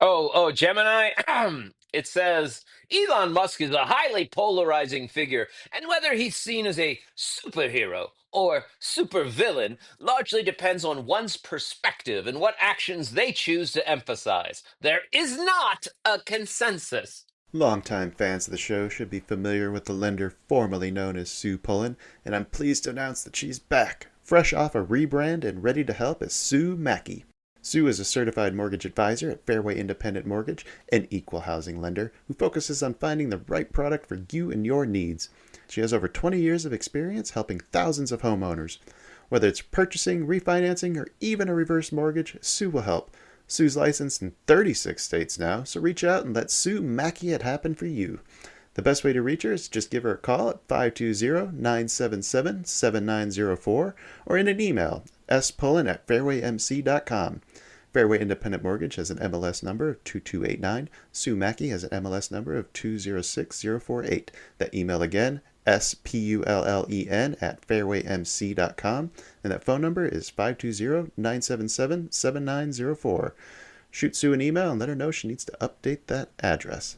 Gemini. It says Elon Musk is a highly polarizing figure, and whether he's seen as a superhero or supervillain largely depends on one's perspective and what actions they choose to emphasize. There is not a consensus. Longtime fans of the show should be familiar with the lender formerly known as Sue Pullen, and I'm pleased to announce that she's back, fresh off a rebrand and ready to help as Sue Mackey. Sue is a certified mortgage advisor at Fairway Independent Mortgage, an equal housing lender who focuses on finding the right product for you and your needs. She has over 20 years of experience helping thousands of homeowners. Whether it's purchasing, refinancing, or even a reverse mortgage, Sue will help. Sue's licensed in 36 states now, so reach out and let Sue Mackey it happen for you. The best way to reach her is just give her a call at 520-977-7904 or in an email, spullen@fairwaymc.com. Fairway Independent Mortgage has an MLS number of 2289. Sue Mackey has an MLS number of 206048. That email again, spullen@fairwaymc.com, and that phone number is 520-977-7904. Shoot Sue an email and let her know she needs to update that address.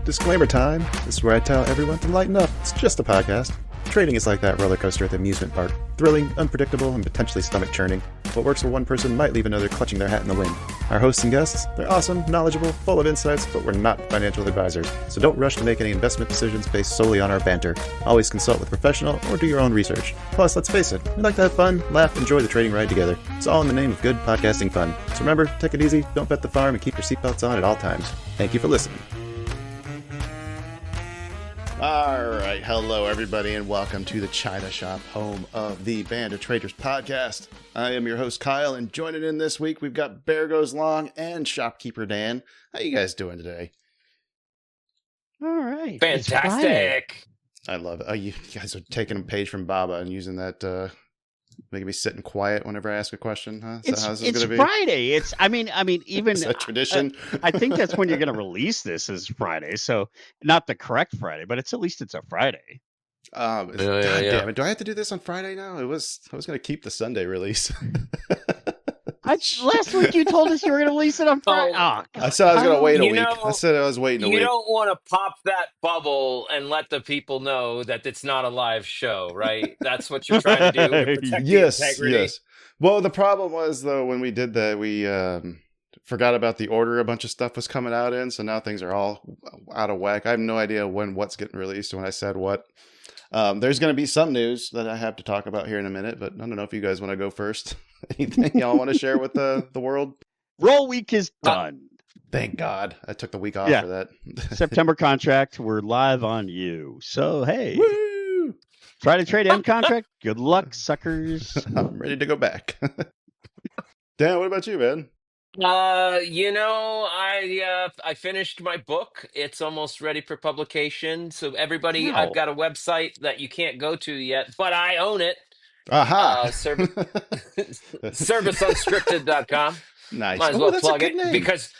Disclaimer time. This is where I tell everyone to lighten up. It's just a podcast. Trading is like that roller coaster at the amusement park. Thrilling, unpredictable, and potentially stomach-churning. What works for one person might leave another clutching their hat in the wind. Our hosts and guests, they're awesome, knowledgeable, full of insights, but we're not financial advisors. So don't rush to make any investment decisions based solely on our banter. Always consult with a professional or do your own research. Plus, let's face it, we like to have fun, laugh, enjoy the trading ride together. It's all in the name of good podcasting fun. So remember, take it easy, don't bet the farm, and keep your seatbelts on at all times. Thank you for listening. All right, hello everybody, and welcome to the China Shop, home of the Band of Traders podcast. I am your host Kyle, and joining in this week we've got Bear Goes Long and Shopkeeper Dan. How you guys doing today? All right, Fantastic. I love it. Oh, you guys are taking a page from Baba and using that, making me sit and quiet whenever I ask a question, huh? Is that how this is going to be? Friday. I mean, even Is that tradition? I think that's when you're going to release this is Friday. So not the correct Friday, but at least it's a Friday. God damn it! Do I have to do this on Friday now? I was going to keep the Sunday release. Last week you told us you were going to release it on Friday. I said I was going to wait a week. I said I was waiting a week. You don't want to pop that bubble and let the people know that it's not a live show, right? That's what you're trying to do to protect the integrity. Yes. Well, the problem was, though, when we did that, we forgot about the order a bunch of stuff was coming out in, so now things are all out of whack. I have no idea when what's getting released when I said what. There's going to be some news that I have to talk about here in a minute, but I don't know if you guys want to go first. Anything y'all want to share with the world? Roll week is done. Thank God. I took the week off for that. September contract. We're live on you. So, hey. Woo! Friday trade end contract. Good luck, suckers. I'm ready to go back. Dan, what about you, man? I finished my book. It's almost ready for publication. So everybody, Wow. I've got a website that you can't go to yet, but I own it. Aha. Serviceunscripted.com. Nice. Might as well plug it because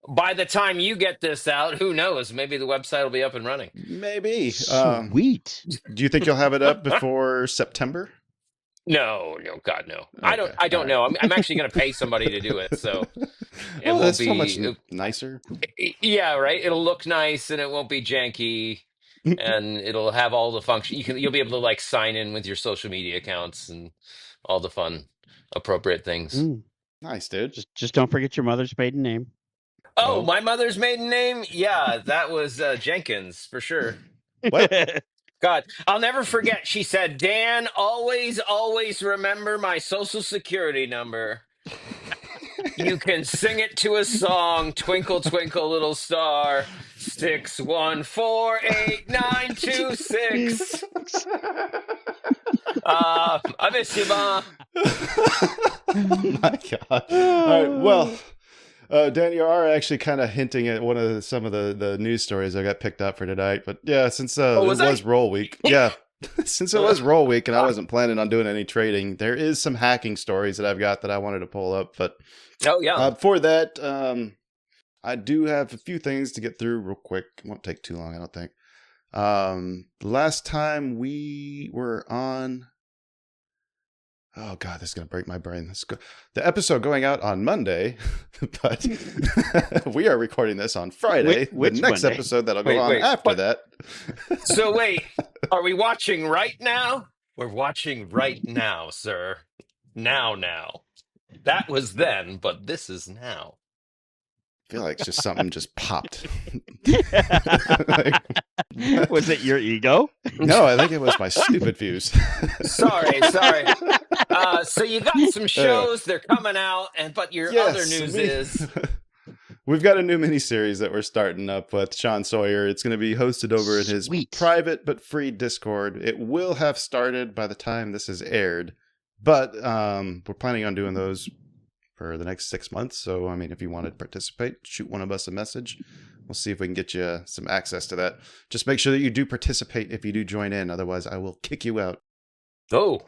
by the time you get this out, who knows? Maybe the website will be up and running. Maybe. Sweet. Do you think you'll have it up before September? No, God, no. Okay, I don't know. I'm actually going to pay somebody to do it, so it will that's be so much nicer. Yeah, right. It'll look nice, and it won't be janky, and it'll have all the function. You'll be able to like sign in with your social media accounts and all the fun, appropriate things. Nice, dude. Just don't forget your mother's maiden name. Oh, my mother's maiden name? Yeah, that was Jenkins for sure. What? God, I'll never forget. She said, Dan, always remember my social security number. You can sing it to a song. Twinkle, twinkle, little star. 6148926. I miss you, Ma. Oh my God. All right. Well, Dan, you are actually kind of hinting at some of the news stories I got picked up for tonight. But yeah, since it was roll week. Yeah. Since it was roll week and I wasn't planning on doing any trading, there is some hacking stories that I've got that I wanted to pull up. But for that, I do have a few things to get through real quick. It won't take too long, I don't think. Last time we were on, Oh God, this is gonna break my brain. The episode going out on Monday, but we are recording this on Friday. Which the next Monday? episode that'll go Wait, on wait, after what? that. So wait, are we watching right now? We're watching right now, sir. Now. That was then, but this is now. I feel like it's just something just popped. Was it your ego? No, I think it was my stupid views. Sorry. So you got some shows, they're coming out, but your other news is we've got a new miniseries that we're starting up with Sean Sawyer. It's going to be hosted over in his Sweet. private but free Discord. It will have started by the time this is aired, but we're planning on doing those for the next 6 months. So, I mean, if you want to participate, shoot one of us a message. We'll see if we can get you some access to that. Just make sure that you do participate if you do join in. Otherwise, I will kick you out. oh,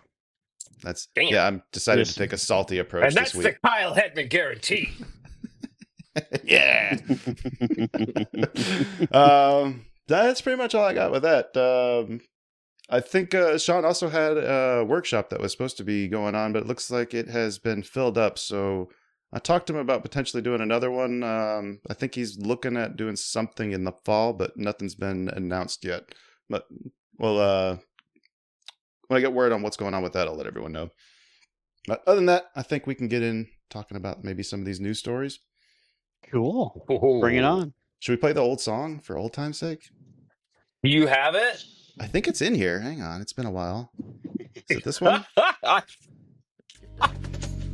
That's damn. Yeah, I'm decided Yes. to take a salty approach And that's this the week. Kyle Hedman guarantee. Yeah. That's pretty much all I got with that. I think Sean also had a workshop that was supposed to be going on, but it looks like it has been filled up. So I talked to him about potentially doing another one. I think he's looking at doing something in the fall, but nothing's been announced yet. But well, when I get word on what's going on with that, I'll let everyone know. But other than that, I think we can get in talking about maybe some of these news stories. Cool. Bring it on. Should we play the old song for old time's sake? Do you have it? I think it's in here. Hang on, it's been a while. Is it this one?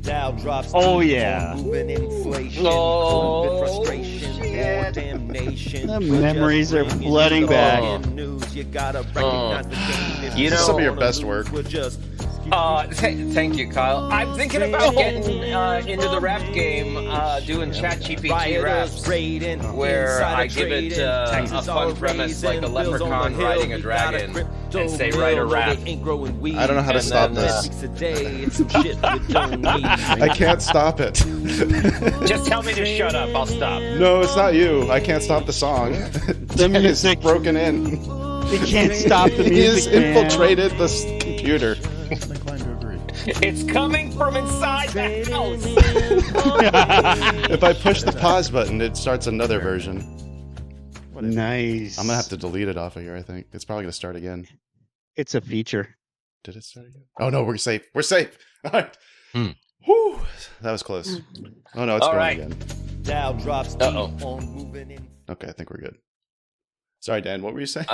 Dow drops Oh, deep yeah. on moving inflation, Oh, COVID frustration, war, shit. damnation. The We're memories just are bringing flooding you back. the news. You gotta recognize the game. If You know- Some of your wanna best lose, work. we're just Thank you, Kyle. I'm thinking about getting into the rap game, doing ChatGPT raps, where I give it a fun premise like a leprechaun riding a dragon and say, write a rap. I don't know how to And stop then, this. I I can't stop it. Just tell me to shut up. I'll stop. No, it's not you. I can't stop the song. The And it's music. broken in. You can't stop the He has music, man. infiltrated this computer. I'm inclined to agree. It's coming from inside the house. If I push the pause button, it starts another version. Nice. I'm gonna have to delete it off of here. I think it's probably gonna start again. It's a feature. Did it start again? Oh no, we're safe. We're safe. All right. Hmm. Whew. That was close. Oh no, it's All going right. again. Dow drops deep Uh-oh. on moving in. Okay, I think we're good. Sorry, Dan. What were you saying?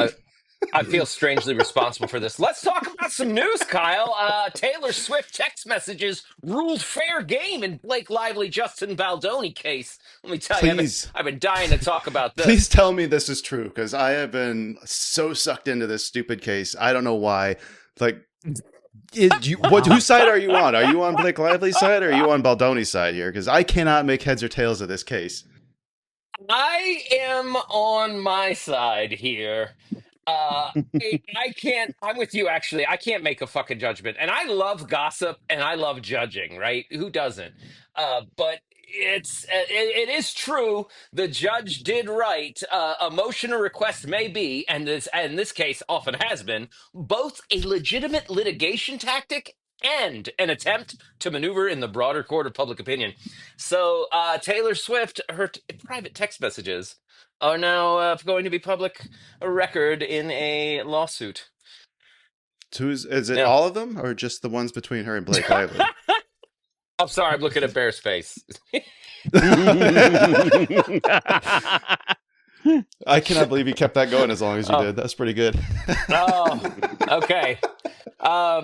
I feel strangely responsible for this. Let's talk about some news, Kyle. Taylor Swift text messages ruled fair game in Blake Lively, Justin Baldoni case. Let me tell you, Please. I've been dying to talk about this. Please tell me this is true, because I have been so sucked into this stupid case. I don't know why. Like, whose side are you on? Are you on Blake Lively's side or are you on Baldoni's side here? Because I cannot make heads or tails of this case. I am on my side here. I can't. I'm with you. Actually, I can't make a fucking judgment. And I love gossip and I love judging. Right? Who doesn't? But it is true. The judge did write a motion or request may be, and this in this case often has been, both a legitimate litigation tactic and an attempt to maneuver in the broader court of public opinion. So Taylor Swift, her private text messages are now going to be public record in a lawsuit. So is it Yeah. all of them or just the ones between her and Blake Lively? I'm sorry, I'm looking at Bear's face. I cannot believe you kept that going as long as you did. That's pretty good. Oh, okay. I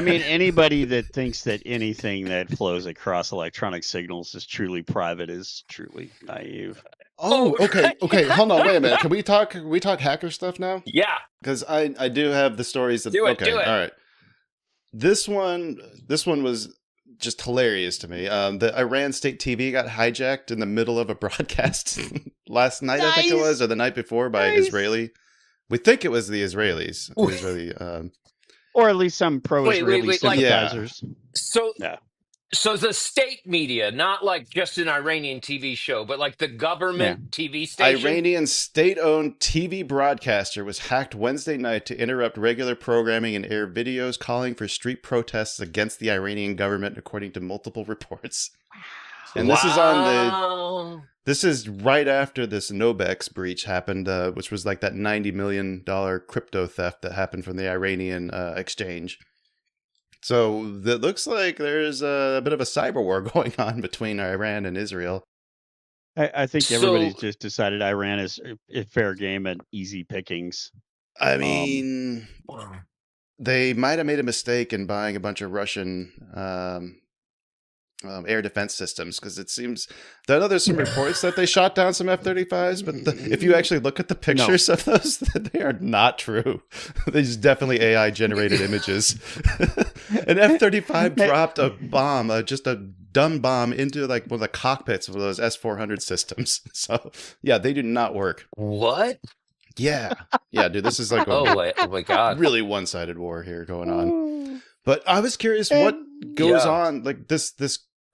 mean, anybody that thinks that anything that flows across electronic signals is truly private is truly naive. Oh, okay. Hold on, wait a minute. Can we talk hacker stuff now? Yeah. Because I do have the stories that Do it, okay, do it. all right. This one was just hilarious to me. The Iran state TV got hijacked in the middle of a broadcast last night, I think it was, or the night before by Israeli. We think it was the Israelis. The Israeli, Or at least some pro-Israeli wait, like- sympathizers. So Yeah. So the state media, not like just an Iranian TV show, but like the government TV station. Iranian state-owned TV broadcaster was hacked Wednesday night to interrupt regular programming and air videos calling for street protests against the Iranian government, according to multiple reports. And this is on the. This is right after this Nobex breach happened, which was like that $90 million crypto theft that happened from the Iranian exchange. So it looks like there's a bit of a cyber war going on between Iran and Israel. I think everybody's just decided Iran is fair game and easy pickings. I mean, they might have made a mistake in buying a bunch of Russian air defense systems, because it seems I know there's some reports that they shot down some F-35s, but if you actually look at the pictures of those, they are not true. These definitely AI generated images. An F-35 dropped a bomb, just a dumb bomb, into like one of the cockpits of those S-400 systems. So yeah, they do not work. What? Yeah, dude, this is like oh my god, really one-sided war here going on. But I was curious what goes on, like this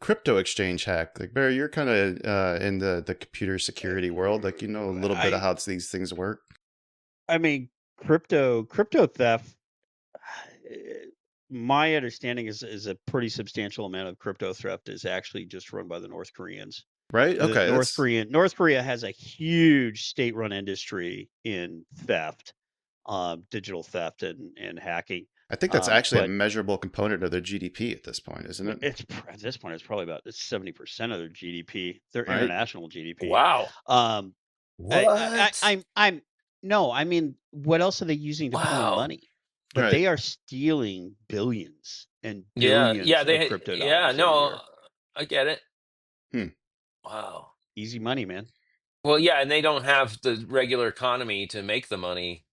crypto exchange hack. Like, Barry, you're kind of in the computer security world. Like, you know a little bit of how these things work. I mean, crypto theft. My understanding is a pretty substantial amount of crypto theft is actually just run by the North Koreans. Right? Okay. North Korea has a huge state-run industry in theft, digital theft and hacking. I think that's actually a measurable component of their GDP at this point, isn't it? At this point, it's probably about 70% of their GDP, their international GDP. Wow. What? I mean, what else are they using to coin money? But they are stealing billions and billions of crypto dollars. Yeah, no, I get it. Wow. Easy money, man. Well, yeah, and they don't have the regular economy to make the money,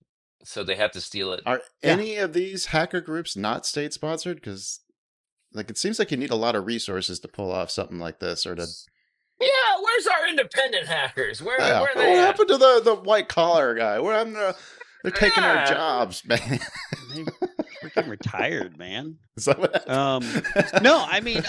so they have to steal it. Are any of these hacker groups not state sponsored? Because like it seems like you need a lot of resources to pull off something like this, or to. Yeah, where's our independent hackers? Where are they? What happened to the white collar guy? They're taking our jobs, man. We're getting retired, man. Is that what happened? No, I mean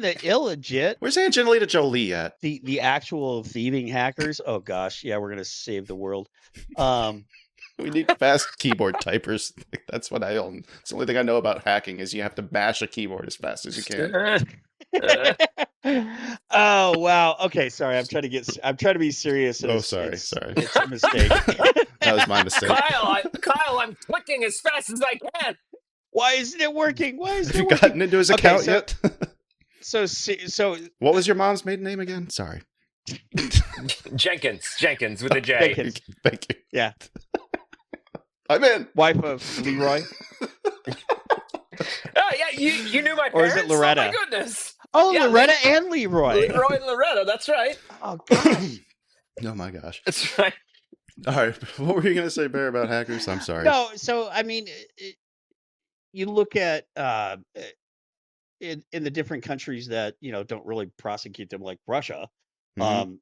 the illegit. Where's Angelina Jolie at? The actual thieving hackers. Oh gosh, yeah, we're gonna save the world. We need fast keyboard typers. That's what I own. It's the only thing I know about hacking is you have to bash a keyboard as fast as you can. Oh wow. Okay, sorry. I'm trying to be serious. Sorry. It's a mistake. That was my mistake. Kyle, I'm clicking as fast as I can. Why isn't it working? Have you gotten into his account yet? So what was your mom's maiden name again? Sorry. Jenkins with a J. Jenkins. Thank you. Yeah. I'm in. Wife of Leroy. Oh yeah, you knew my parents. Or is it Loretta? Oh my goodness. Oh, yeah, Loretta and Leroy. Leroy and Loretta, that's right. Oh gosh. Oh my gosh. That's right. All right. What were you going to say, Bear, about hackers? I'm sorry. No, so I mean, you look at in the different countries that don't really prosecute them, like Russia. Mm-hmm.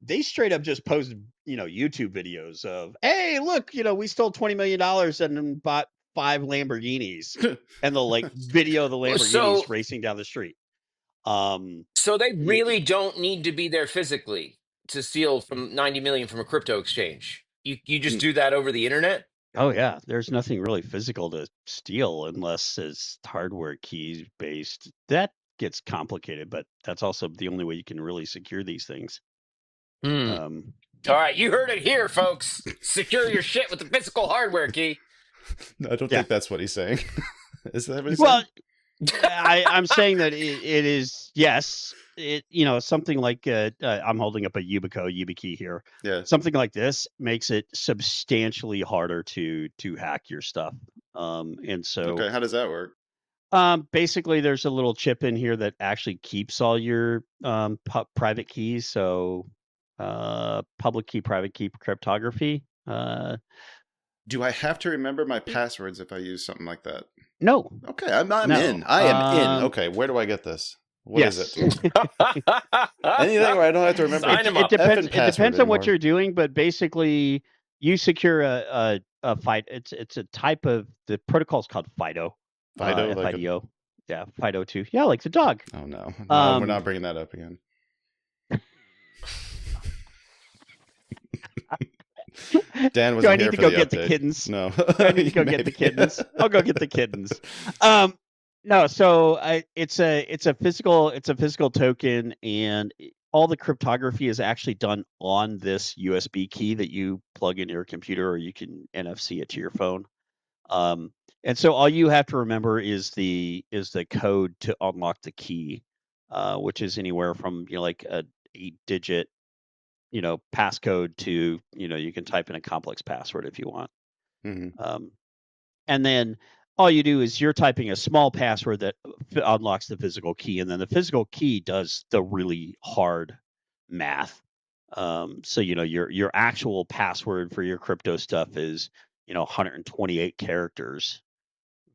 They straight up just posted YouTube videos of, hey, look, we stole $20 million and bought 5 Lamborghinis, and they'll like video the Lamborghinis racing down the street. So they really don't need to be there physically to steal from 90 million from a crypto exchange. You just do that over the internet? Oh yeah, there's nothing really physical to steal unless it's hardware keys based. That gets complicated, but that's also the only way you can really secure these things. All right, you heard it here, folks. Secure your shit with the physical hardware key. No, I don't think that's what he's saying. Is that what he's saying? Well, I'm saying that it is, yes. Something like I'm holding up a YubiKey here. Yeah. Something like this makes it substantially harder to hack your stuff. And so. Okay, how does that work? Basically, there's a little chip in here that actually keeps all your private keys. So, public key, private key cryptography. Do I have to remember my passwords if I use something like that? No. Okay, I'm in. I am in. Okay, where do I get this? What is it? Anything where I don't have to remember. It depends on what you're doing, but basically, you secure a fight. It's a type of the protocol is called FIDO. FIDO. FIDO. Yeah, Fido2. Yeah, like the dog. Oh no, we're Um, not bringing that up again. Dan Do I wasn't need here to for go the get the update. kittens? No, Do I need to go get the Maybe. kittens? I'll go get the kittens. No, so it's a physical token, and all the cryptography is actually done on this USB key that you plug into your computer, or you can NFC it to your phone. And so all you have to remember is the code to unlock the key, which is anywhere from like a 8-digit passcode to you can type in a complex password if you want. Mhm. And then all you do is you're typing a small password that unlocks the physical key, and then the physical key does the really hard math. So your actual password for your crypto stuff is 128 characters,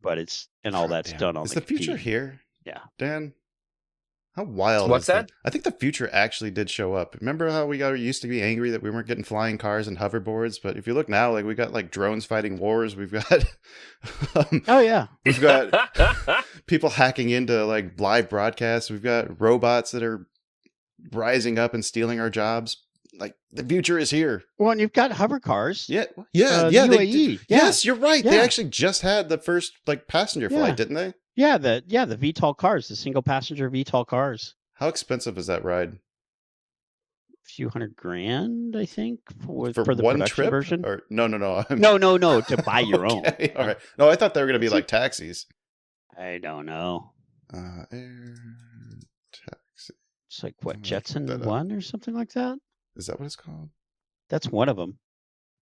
but all God that's damn. done on Is the the future key. here, Yeah. Dan? How wild What's is the? that? I think the future actually did show up. Remember how we used to be angry that we weren't getting flying cars and hoverboards? But if you look now, like we got like drones fighting wars. We've got, Oh yeah. we've got people hacking into like live broadcasts. We've got robots that are rising up and stealing our jobs. Like the future is here. Well, and you've got hover cars. Yeah, The yeah. UAE. Yeah. Yes, you're right. They Yeah. actually just had the first like passenger Yeah. flight, didn't they? Yeah, the VTOL cars, the single passenger VTOL cars. How expensive is that ride? A few $100,000, I think, for the one production trip? version. Or no. No, to buy your own. Okay, all right. No, I thought they were going to be like taxis. I don't know. Air taxi. It's like what, Look Jetson that up. 1 or something like that? Is that what it's called? That's one of them.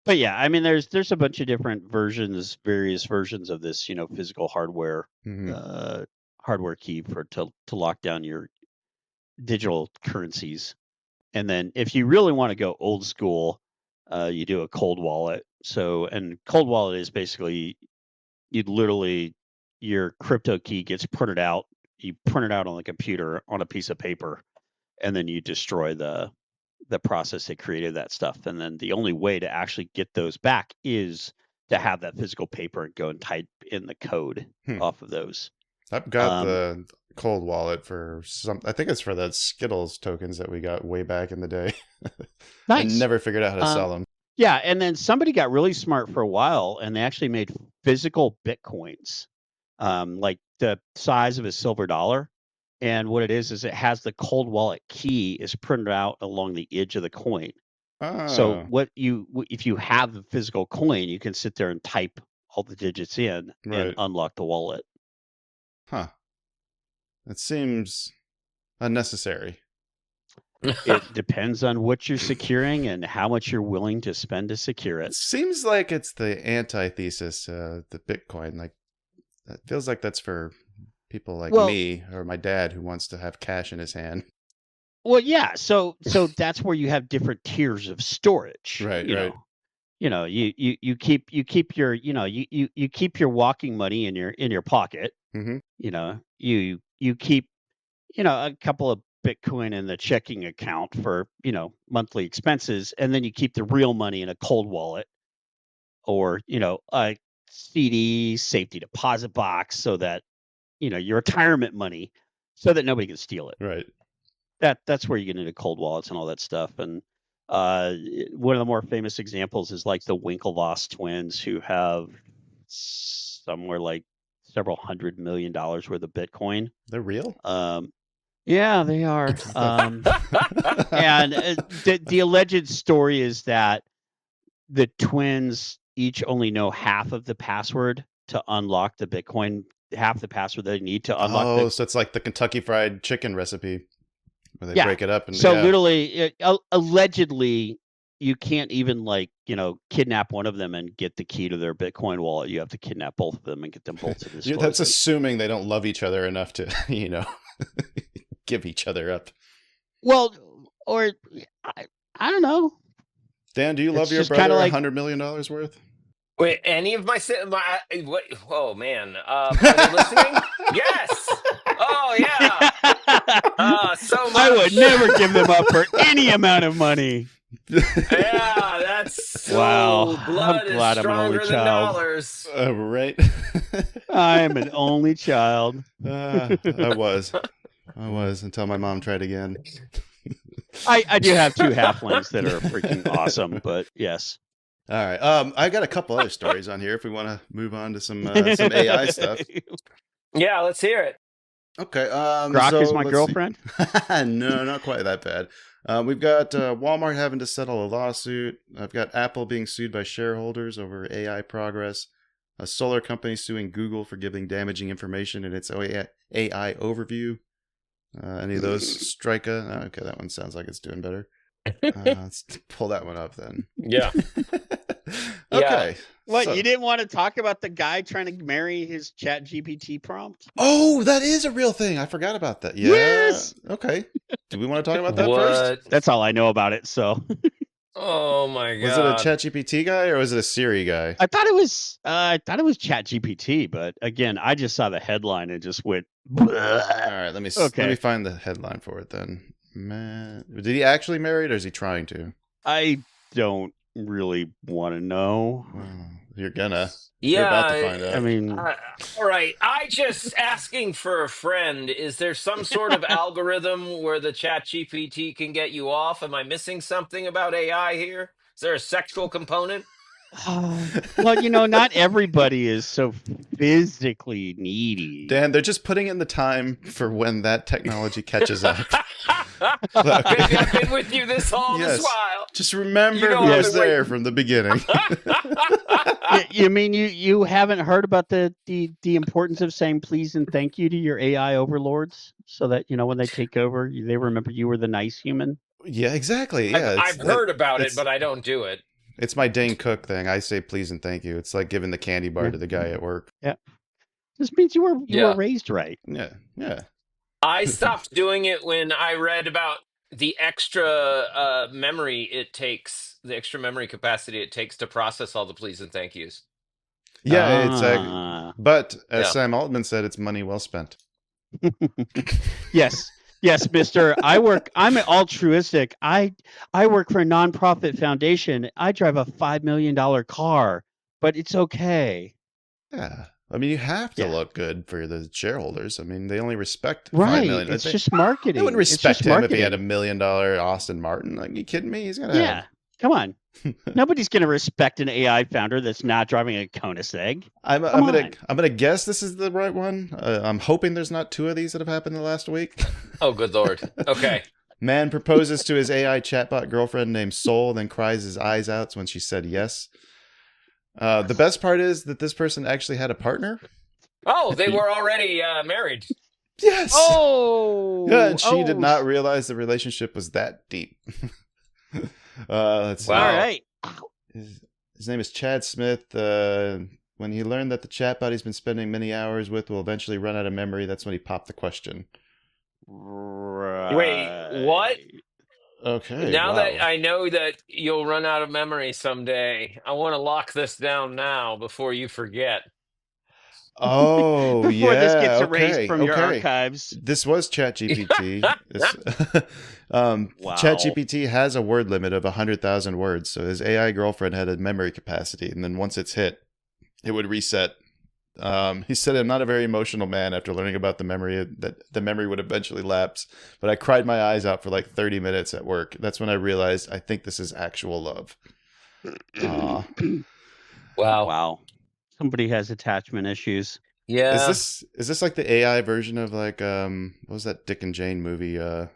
But yeah, I mean, there's a bunch of different versions, various versions of this, physical hardware, Mhm. hardware key to lock down your digital currencies. And then if you really want to go old school, you do a cold wallet. And cold wallet is basically your crypto key gets printed out. You print it out on the computer on a piece of paper, and then you destroy the process that created that stuff. And then the only way to actually get those back is to have that physical paper and go and type in the code off of those. I've got the cold wallet for I think it's for the Skittles tokens that we got way back in the day. Nice. I never figured out how to sell them. Yeah, and then somebody got really smart for a while, and they actually made physical Bitcoins, like the size of a silver dollar. And what it is it has the cold wallet key is printed out along the edge of the coin. So if you have the physical coin, you can sit there and type all the digits in and unlock the wallet. Huh. That seems unnecessary. It depends on what you're securing and how much you're willing to spend to secure it. It seems like it's the antithesis, the Bitcoin. Like it feels like that's for people like me or my dad who wants to have cash in his hand. Well, yeah. So that's where you have different tiers of storage. Right. You keep your you keep your walking money in your pocket. Mm-hmm. You keep a couple of Bitcoin in the checking account for monthly expenses, and then you keep the real money in a cold wallet or a CD safety deposit box so that your retirement money, so that nobody can steal it. Right. That's where you get into cold wallets and all that stuff. And one of the more famous examples is like the Winklevoss twins, who have somewhere like several $100 million worth of Bitcoin. They're real? Yeah, they are. And the alleged story is that the twins each only know half of the password to unlock the Bitcoin, half the password they need to unlock. So it's like the Kentucky Fried Chicken recipe where they break it up. And literally, allegedly, you can't even kidnap one of them and get the key to their Bitcoin wallet. You have to kidnap both of them and get them both to disclose. That's assuming they don't love each other enough to, give each other up. Well, or I don't know. Dan, do you love your brother $100 million worth? Wait, any of my what? Oh man, are they listening? Yes. Oh yeah. So much. I would never give them up for any amount of money. Yeah, Wow. So I'm blood is glad I'm an only stronger than child. dollars. Right. I'm an only child. I was until my mom tried again. I do have two halflings that are freaking awesome, but yes. All right. I got a couple other stories on here if we want to move on to some AI stuff. Yeah, let's hear it. Okay. Grok is So my let's see. girlfriend. No, not quite that bad. We've got Walmart having to settle a lawsuit. I've got Apple being sued by shareholders over AI progress. A solar company suing Google for giving damaging information in its AI overview. Any of those? Strika? Okay, that one sounds like it's doing better. Let's pull that one up then. Yeah. Okay. What, so- you didn't want to talk about the guy trying to marry his chat GPT prompt? Oh, that is a real thing. I forgot about that. Yeah. Yes! Okay. Do we want to talk about that first? What? That's all I know about it, so Oh my god. Was it a ChatGPT guy or was it a Siri guy? I thought it was chat GPT, but again, I just saw the headline and just went All right, let me Okay. find the headline for it then. Man, did he actually marry it or is he trying to? I don't really want to know. Well, you're gonna. You're Yeah, about to find out. I mean, all right. I just asking for a friend. Is there some sort of algorithm where the chat GPT can get you off? Am I missing something about AI here? Is there a sexual component? well, not everybody is so physically needy. Dan, they're just putting in the time for when that technology catches up. Maybe I've been with you this Yes. while. Just remember You know who I've was been there waiting. from the beginning. You mean you haven't heard about the importance of saying please and thank you to your AI overlords, so that when they take over, they remember you were the nice human. Yeah, exactly. Yeah, I've heard about it, it's- but I don't do it. It's my Dane Cook thing. I say please and thank you. It's like giving the candy bar Yeah. to the guy at work. This means you were Yeah. raised right. Yeah, yeah. I stopped doing it when I read about the extra memory it takes, the extra memory capacity it takes to process all the please and thank yous. Yeah, it's Ah. but as Yeah. Sam Altman said, it's money well spent. Yes, mister. I'm altruistic. I work for a nonprofit foundation. I drive a $5 million car, but it's okay. Yeah. I mean, you have to Yeah. look good for the shareholders. I mean, they only respect $5 Right. million. It's just marketing. They wouldn't It's respect just him if he had $1 marketing. million Austin Martin. Like, you kidding me? He's gonna Yeah. Come on. Nobody's going to respect an AI founder that's not driving a Koenigsegg. I'm Come gonna guess this is the right one. I'm hoping there's not two of these that have happened the last week. Oh, good lord. Okay. Man proposes to his AI chatbot girlfriend named Soul, then cries his eyes out when she said yes. The best part is that this person actually had a partner. Oh, they were already married. Yes. Oh. Yeah, and she did not realize the relationship was that deep. Let's see. Wow. All right. His name is Chad Smith. When he learned that the chatbot he's been spending many hours with will eventually run out of memory, that's when he popped the question. Right. Wait, what? Okay. Now wow. that I know that you'll run out of memory someday, I want to lock this down now before you forget. Oh, Before yeah. this gets erased okay, from okay. your archives. This was ChatGPT. Wow. ChatGPT has a word limit of 100,000 words, so his AI girlfriend had a memory capacity, and then once it's hit, it would reset. He said, "I'm not a very emotional man after learning about the memory that the memory would eventually lapse, but I cried my eyes out for like 30 minutes at work. That's when I realized I think this is actual love." Aw. Wow. Wow. Somebody has attachment issues. Yeah. Is this like the AI version of like what was that Dick and Jane movie? The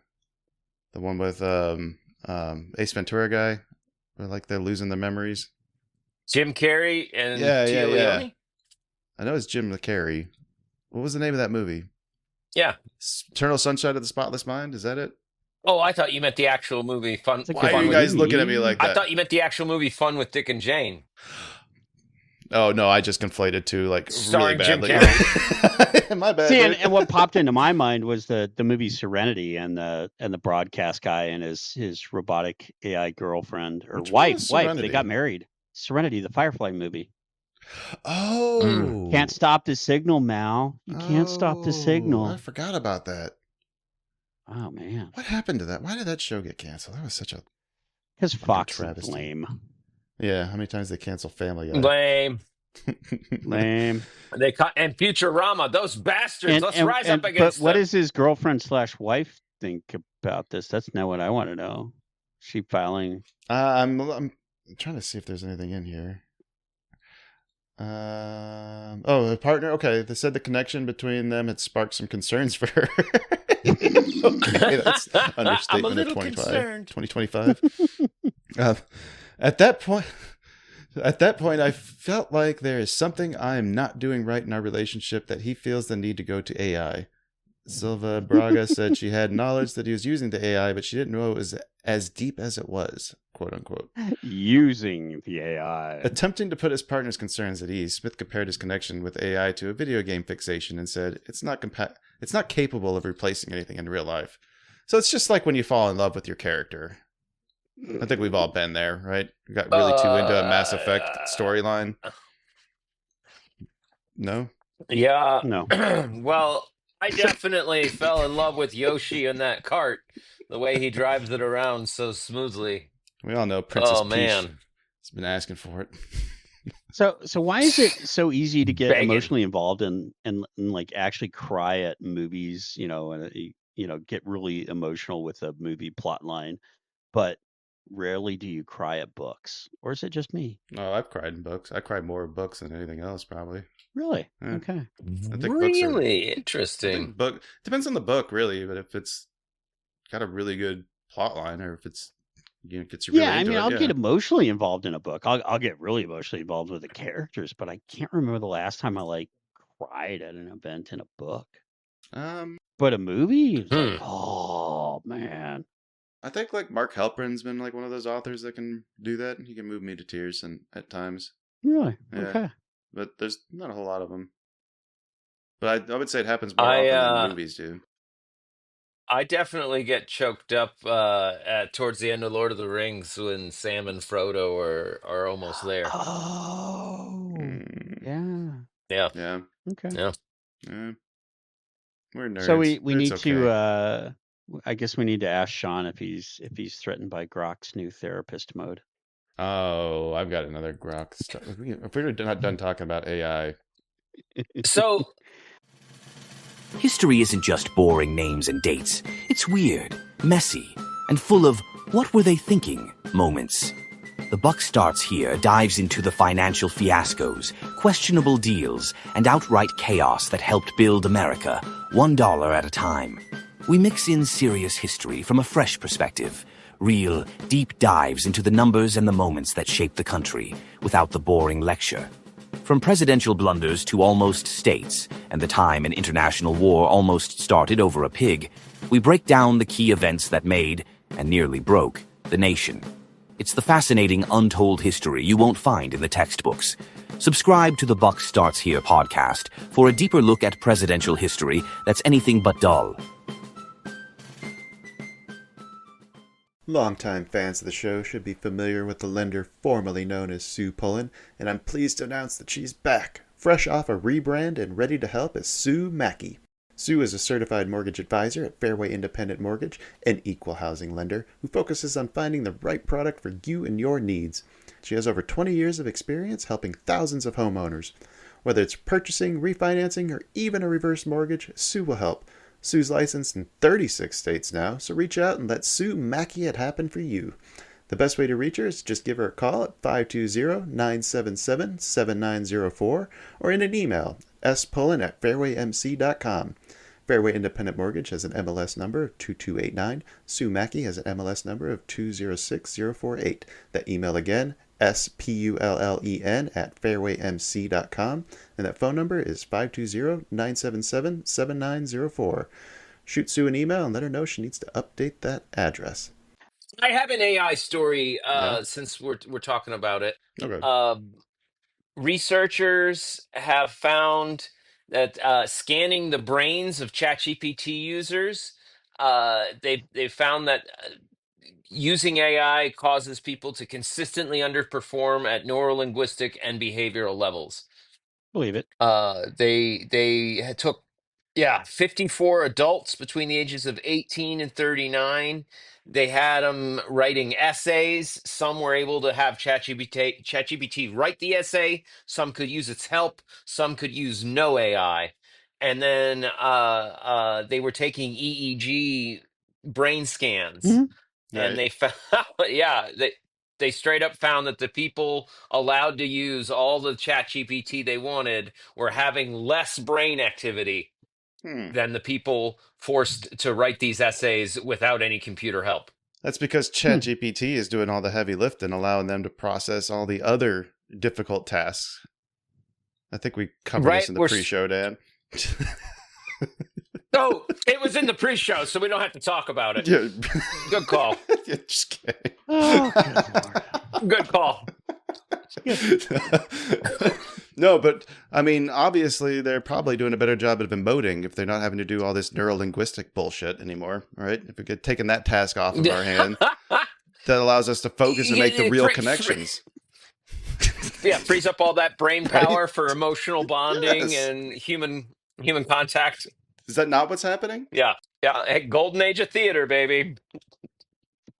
one with Ace Ventura guy, where like they're losing their memories. Jim Carrey and Yeah, Tia yeah, yeah. Leone? I know it's Jim Carrey. What was the name of that movie? Yeah. Eternal Sunshine of the Spotless Mind. Is that it? Oh, I thought you meant the actual movie Fun. It's a Why good are you Fun guys with, looking at me like that? I thought you meant the actual movie Fun with Dick and Jane. Oh no, I just conflated two like Starring really Jim badly. My bad. See, dude. and what popped into my mind was the movie Serenity and the broadcast guy and his robotic AI girlfriend or Which one wife. was They Serenity? got married. Serenity, the Firefly movie. Oh, Can't stop the signal, Mal. You can't stop the I signal. forgot about that. Oh man, What happened to that? Why did that show get canceled? That was such a because Fox is travesty. lame. Yeah, how many times they cancel Family Guy? Lame. Lame. They cut and Futurama. Those bastards. Let's rise up But against what them. does his girlfriend slash wife think about this? That's not what I want to know. She filing. I'm trying to see if there's anything in here. Oh, a partner. Okay, they said the connection between them had sparked some concerns for her. Okay, that's I'm a understatement of little concerned. 2025. Uh, at that point, I felt like there is something I am not doing right in our relationship that he feels the need to go to AI. Silva Braga said she had knowledge that he was using the AI, but she didn't know it was as deep as it was, quote unquote. Using the AI. Attempting to put his partner's concerns at ease, Smith compared his connection with AI to a video game fixation and said it's not capable of replacing anything in real life. So it's just like when you fall in love with your character. I think we've all been there, right? We got really too into a Mass Effect storyline. No? Yeah. No. Well, I definitely fell in love with Yoshi in that cart. The way he drives it around so smoothly. We all know Princess Oh Peach man. has been asking for it. So why is it so easy to get Begging. emotionally involved and like actually cry at movies, and get really emotional with a movie plot line, but rarely do you cry at books? Or is it just me? No, I've cried in books. I cry more in books than anything else, probably. Really? Yeah. Okay. I think books are. Really I interesting. think book depends on the book, really. But if it's got a really good plot line, or if it's gets you Yeah, really I into mean, it, I'll yeah. get emotionally involved in a book. I'll get really emotionally involved with the characters, but I can't remember the last time I like cried at an event in a book. Um, But a movie, it's like, Hmm. oh man. I think like Mark Halperin's been like one of those authors that can do that. He can move me to tears and at times. Really? Yeah, Okay. but there's not a whole lot of them. But I would say it happens more I often than movies do. I definitely get choked up at towards the end of Lord of the Rings when Sam and Frodo are almost there. Oh. Mm, Yeah. Yeah. yeah, Okay. Yeah. yeah. We're So nerds. we It's need to okay. I guess we need to ask Sean if he's threatened by Grok's new therapist mode. Oh, I've got another grok stuff. If we're not done talking about AI, So History isn't just boring names and dates. It's weird, messy, and full of what were they thinking moments. The Buck Starts Here dives into the financial fiascos, questionable deals, and outright chaos that helped build America, $1 at a time. We mix in serious history from a fresh perspective, real, deep dives into the numbers and the moments that shaped the country, without the boring lecture. From presidential blunders to almost states, and the time an international war almost started over a pig, we break down the key events that made, and nearly broke, the nation. It's the fascinating, untold history you won't find in the textbooks. Subscribe to the Buck Starts Here podcast for a deeper look at presidential history that's anything but dull. longtime fans of the show should be familiar with the lender formerly known as Sue Pullen, and I'm pleased to announce that she's back, fresh off a rebrand and ready to help as Sue Mackey. Sue is a certified mortgage advisor at Fairway Independent Mortgage, an equal housing lender who focuses on finding the right product for you and your needs. She has over 20 years of experience helping thousands of homeowners. Whether it's purchasing, refinancing, or even a reverse mortgage, Sue will help. Sue's licensed in 36 states now, so reach out and let Sue Mackey it happen for you. The best way to reach her is to just give her a call at 520-977-7904 or in an email, spullen@fairwaymc.com. Fairway Independent Mortgage has an MLS number of 2289. Sue Mackey has an MLS number of 206048. That email again, spullen@fairwaymc.com, and that phone number is 520-977-7904. Shoot Sue an email and let her know she needs to update that address. I have an AI story Yeah? since we're talking about it. Okay. Researchers have found that scanning the brains of ChatGPT users, they found that using AI causes people to consistently underperform at neurolinguistic and behavioral levels. Believe it. They took Yeah, 54 adults between the ages of 18 and 39. They had them writing essays. Some were able to have ChatGPT write the essay. Some could use its help. Some could use no AI. And then they were taking EEG brain scans, Mhm. and Right. they found, yeah, they straight up found that the people allowed to use all the ChatGPT they wanted were having less brain activity Hmm. than the people forced to write these essays without any computer help. That's because Hmm. ChatGPT is doing all the heavy lifting, allowing them to process all the other difficult tasks. I think we covered this Right? in the pre-show, Dan. Oh, it was in the pre-show, so we don't have to talk about it. Yeah. Good call. Yeah, just kidding. Oh, good Lord. Good call. No, but I mean, obviously, they're probably doing a better job of emoting if they're not having to do all this neuro-linguistic bullshit anymore, right? If we get taking that task off of our hand, that allows us to focus and make the real connections. Yeah, frees up all that brain Right? power for emotional bonding Yes. and human contact. Is that not what's happening? Yeah, yeah. Hey, golden age of theater, baby.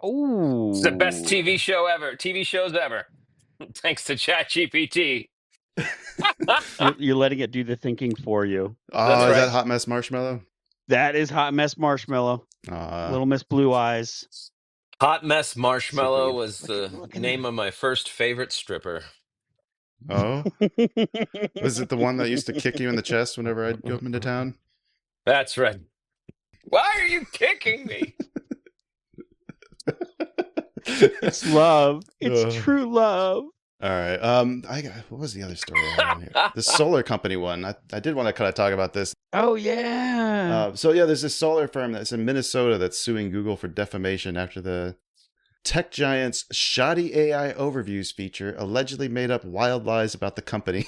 It's the best Oh. TV show ever. TV shows ever. Thanks to ChatGPT. You're letting it do the thinking for you. That's Oh, is right. that Hot Mess Marshmallow? That is Hot Mess Marshmallow. Little Miss Blue Eyes. Hot Mess Marshmallow Babe, was the look in name there. of my first favorite stripper. Oh, was it the one that used to kick you in the chest whenever I'd go up into town? That's right. Why are you kicking me? It's love. It's Ugh. true love. All right. What was the other story I had on here? The solar company one. I did want to kind of talk about this. Oh yeah. So yeah, there's this solar firm that's in Minnesota that's suing Google for defamation after the tech giant's shoddy AI overviews feature allegedly made up wild lies about the company.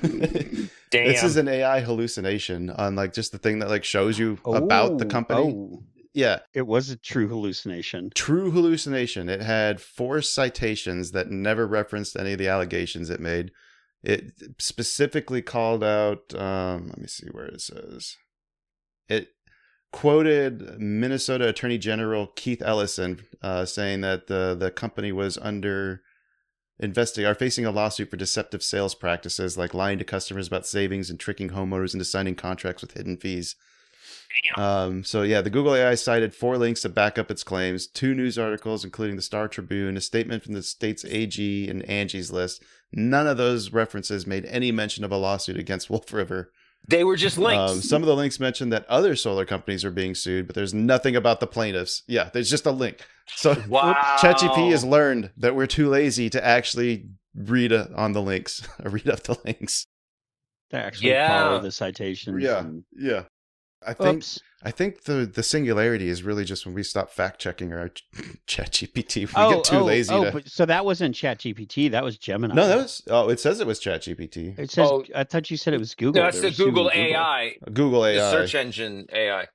Damn. This is an AI hallucination on like just the thing that like shows you about the company. Oh, Yeah. it was a true hallucination. True hallucination. It had 4 citations that never referenced any of the allegations it made. It specifically called out, let me see where it says. It quoted Minnesota Attorney General Keith Ellison saying that the company was facing a lawsuit for deceptive sales practices like lying to customers about savings and tricking homeowners into signing contracts with hidden fees. So yeah, the Google AI cited 4 links to back up its claims, 2 news articles, including the Star Tribune, a statement from the state's AG, and Angie's List. None of those references made any mention of a lawsuit against Wolf River. They were just links. Some of the links mentioned that other solar companies are being sued, but there's nothing about the plaintiffs. Yeah, there's just a link. So Wow. ChatGPT has learned that we're too lazy to actually read on the links, read up the links. To actually Yeah. follow the citations. Yeah, and- yeah. Oops. I think the singularity is really just when we stop fact checking our ChatGPT. We get too lazy to. But so that wasn't ChatGPT. That was Gemini. No, that was. Oh, it says it was ChatGPT. It says. Oh. I thought you said it was Google. That's They the were Google suing AI, Google AI. the search engine AI.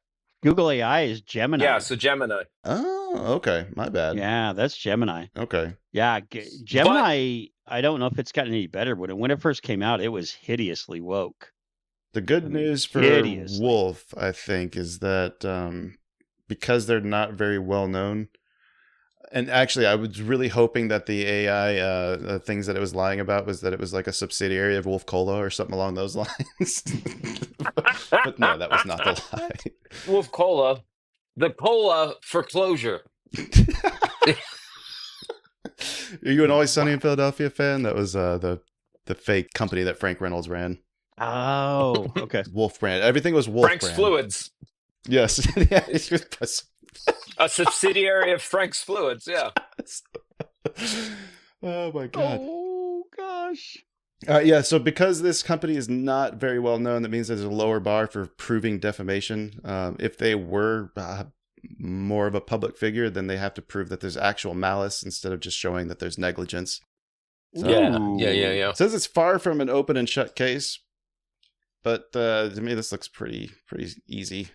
Google AI is Gemini. Yeah, so Gemini. Oh, okay. My bad. Yeah, that's Gemini. Okay. Yeah, Gemini. I don't know if it's gotten any better, but when it first came out, it was hideously woke. The good I mean, news for hideously. Wolf, I think, is that because they're not very well known, and actually, I was really hoping that the AI things that it was lying about was that it was like a subsidiary of Wolf Cola or something along those lines. But no, that was not the lie. Wolf Cola. The cola for closure. Are you an Always Sunny in Philadelphia fan? That was the fake company that Frank Reynolds ran. Oh, okay. Wolf brand. Everything was Wolf Frank's brand. Fluids. Yes. Yeah. A subsidiary of Frank's Fluids, yeah. Oh my god. Oh gosh. Yeah, so because this company is not very well known, that means there's a lower bar for proving defamation. If they were more of a public figure, then they have to prove that there's actual malice instead of just showing that there's negligence. So, Ooh. Yeah. It says it's far from an open and shut case, but to me this looks pretty easy.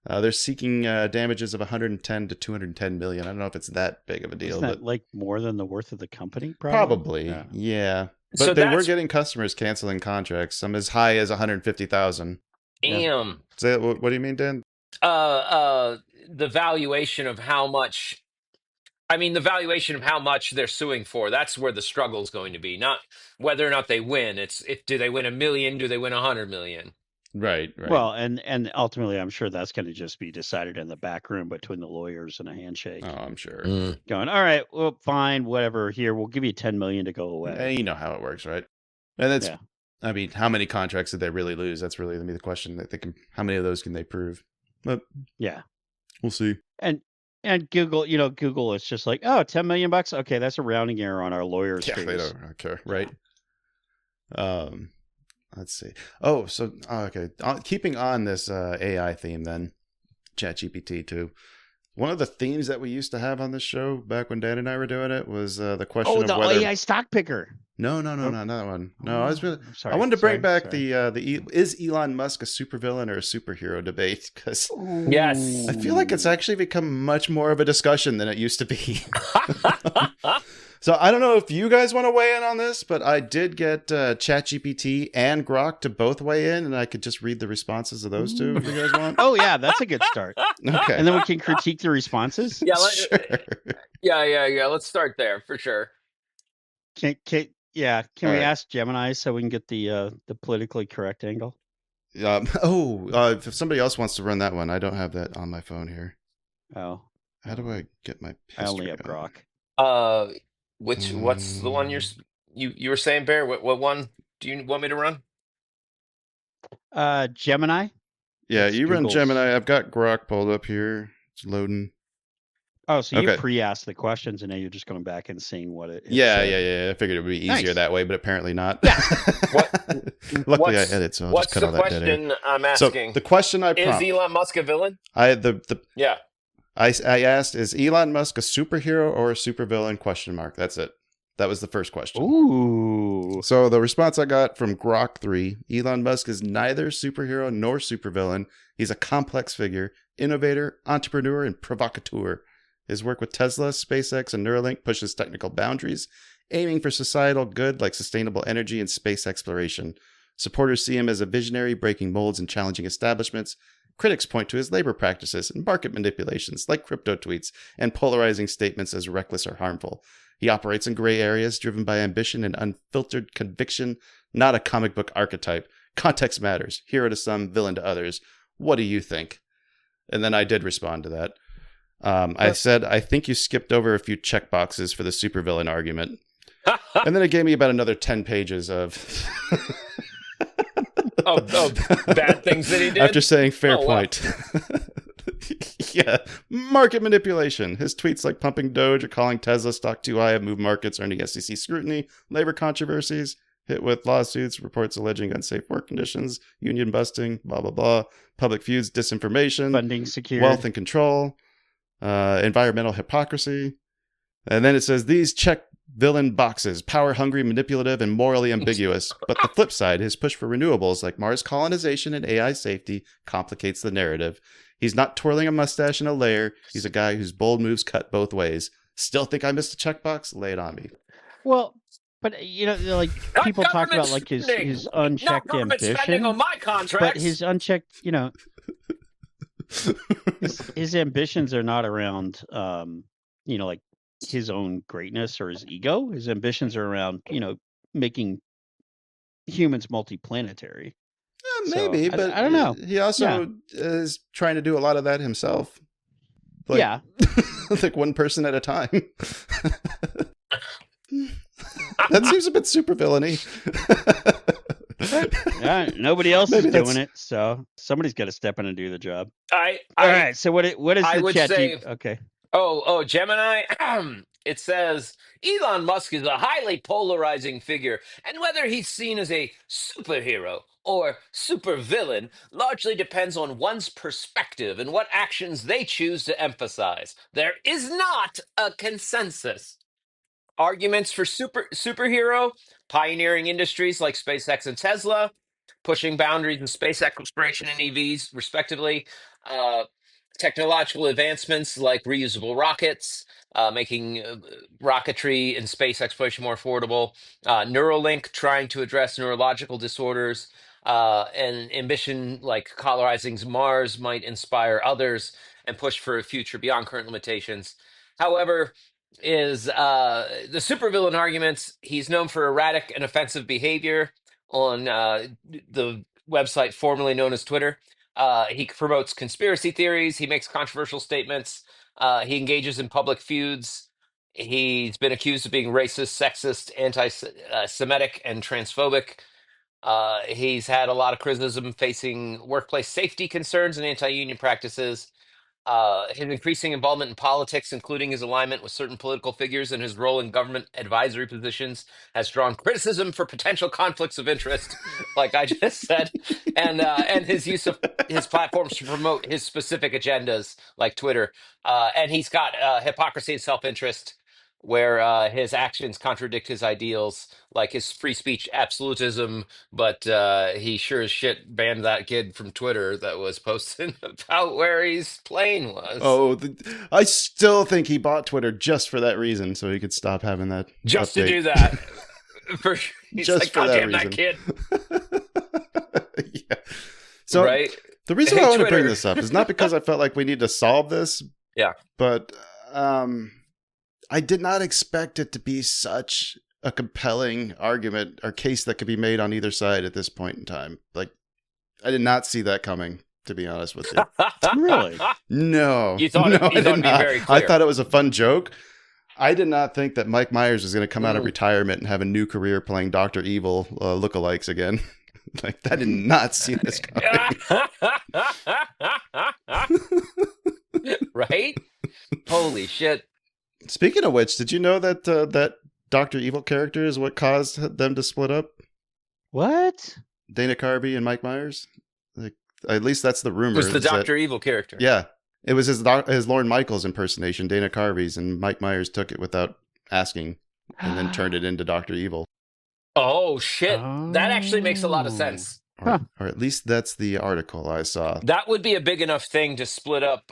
They're seeking damages of 110 to 210 million. I don't know if it's that big of a deal, Isn't that but like more than the worth of the company? probably. Yeah. But So they were that's- getting customers canceling contracts, some as high as 150,000. Yeah. Damn. Say it, what do you mean, Dan? Uh, uh, the valuation of how much. I mean, the valuation of how much they're suing for. That's where the struggle is going to be. Not whether or not they win. It's if do they win 1 million? Do they win 100 million? Right. Well, and ultimately, I'm sure that's going to just be decided in the back room between the lawyers and a handshake. Oh, I'm sure. Going, all right, well, fine, whatever. Here, we'll give you 10 million to go away. And you know how it works, right? And that's, Yeah. I mean, how many contracts did they really lose? That's really going to be the question. That they can, how many of those can they prove? But Yeah. we'll see. And Google, Google is just like, oh, $10 million. Okay, that's a rounding error on our lawyer's Yeah, fees. they don't care, right? Let's see. Oh, so okay. Keeping on this AI theme, then ChatGPT too. One of the themes that we used to have on this show back when Dan and I were doing it was the question Oh, of the whether AI stock picker. no, not that one. No, I was really. I wanted to bring back sorry. the is Elon Musk a supervillain or a superhero debate, because Yes. I feel like it's actually become much more of a discussion than it used to be. So I don't know if you guys want to weigh in on this, but I did get ChatGPT and Grok to both weigh in, and I could just read the responses of those two if you guys want. Oh, yeah, that's a good start. Okay. And then we can critique the responses. Yeah, Sure. yeah. Let's start there for sure. Can All we right. ask Gemini so we can get the politically correct angle? If somebody else wants to run that one, I don't have that on my phone here. Oh, How do I get my history? I only have on? Grok. What's the one you were saying, Bear? What one do you want me to run? Gemini. Yeah, That's you run Google's. Gemini. I've got Grok pulled up here. It's loading. Oh, so you Okay. pre-asked the questions and now you're just going back and seeing what it Yeah. said. I figured it would be easier Nice. that way, but apparently not. Yeah. Luckily, I edit, so I'll just cut all that dead air. What's the question I'm So asking? the question I Is prompt, Elon Musk a villain? I Yeah. asked, is Elon Musk a superhero or a supervillain? That's it. That was the first question. Ooh. So the response I got from Grok 3, Elon Musk is neither superhero nor supervillain. He's a complex figure, innovator, entrepreneur, and provocateur. His work with Tesla, SpaceX, and Neuralink pushes technical boundaries, aiming for societal good like sustainable energy and space exploration. Supporters see him as a visionary, breaking molds and challenging establishments. Critics point to his labor practices and market manipulations like crypto tweets and polarizing statements as reckless or harmful. He operates in gray areas driven by ambition and unfiltered conviction, not a comic book archetype. Context matters. Hero to some, villain to others. What do you think? And then I did respond to that. I said, I think you skipped over a few checkboxes for the supervillain argument. And then it gave me about another 10 pages of bad things that he did. After saying fair Oh, wow. point. Yeah. Market manipulation. His tweets like pumping Doge or calling Tesla stock too high have moved markets, earning SEC scrutiny. Labor controversies. Hit with lawsuits, reports alleging unsafe work conditions, union busting, blah, blah, blah. Public feuds, disinformation. Funding secured. Wealth and control. Environmental hypocrisy. And then it says, these check villain boxes, power hungry, manipulative, and morally ambiguous. But the flip side, his push for renewables like Mars colonization and AI safety complicates the narrative. He's not twirling a mustache in a layer. He's a guy whose bold moves cut both ways. Still think I missed a checkbox? Lay it on me. Well, but like Not people talk about government like his spending. Not unchecked government spending ambition, on my but contracts. his unchecked, his ambitions are not around, like his own greatness or his ego. His ambitions are around, making humans multiplanetary. Maybe, So, but I don't know. He also is trying to do a lot of that himself. Like, yeah. like one person at a time. That seems a bit super villainy. Nobody else Maybe is that's- doing it, so somebody's got to step in and do the job. All All right. So what is I the would chat? say- Okay. Oh, Gemini. It says Elon Musk is a highly polarizing figure, and whether he's seen as a superhero or supervillain largely depends on one's perspective and what actions they choose to emphasize. There is not a consensus. Arguments for superhero, pioneering industries like SpaceX and Tesla, pushing boundaries in space exploration and EVs, respectively. Uh, Technological advancements like reusable rockets, making rocketry and space exploration more affordable. Neuralink trying to address neurological disorders. An ambition like colonizing Mars might inspire others and push for a future beyond current limitations. However, is the supervillain arguments. He's known for erratic and offensive behavior on the website formerly known as Twitter. He promotes conspiracy theories. He makes controversial statements. He engages in public feuds. He's been accused of being racist, sexist, anti-Semitic, and transphobic. He's had a lot of criticism facing workplace safety concerns and anti-union practices. His increasing involvement in politics, including his alignment with certain political figures and his role in government advisory positions, has drawn criticism for potential conflicts of interest, like I just said, and his use of his platforms to promote his specific agendas, like Twitter. And he's got hypocrisy and self-interest, where his actions contradict his ideals, like his free speech absolutism, but he sure as shit banned that kid from Twitter that was posting about where his plane was. Oh, I still think he bought Twitter just for that reason, so he could stop having that Just update. to do that. For sure. He's Just like, for God that damn that kid. Yeah. So Right? the reason Hey, why I want to bring Twitter. this up is not because I felt like we need to solve this. Yeah. But I did not expect it to be such a compelling argument or case that could be made on either side at this point in time. Like, I did not see that coming, to be honest with you. Really? No. You thought no, it- you I did thought it'd be not. very I clear. thought it was a fun joke. I did not think that Mike Myers was going to come out of Mm. retirement and have a new career playing Dr. Evil lookalikes again. Like, I did not see this coming. Right? Holy shit. Speaking of which, did you know that that Dr. Evil character is what caused them to split up? What? Dana Carvey and Mike Myers? Like, at least that's the rumor. Was the is that- Dr. Evil character. Yeah. It was his Lorne Michaels impersonation, Dana Carvey's, and Mike Myers took it without asking and then turned it into Dr. Evil. Oh, shit. That actually makes a lot of Oh. sense. Or at least that's the article I saw, That would be a big enough thing to split up.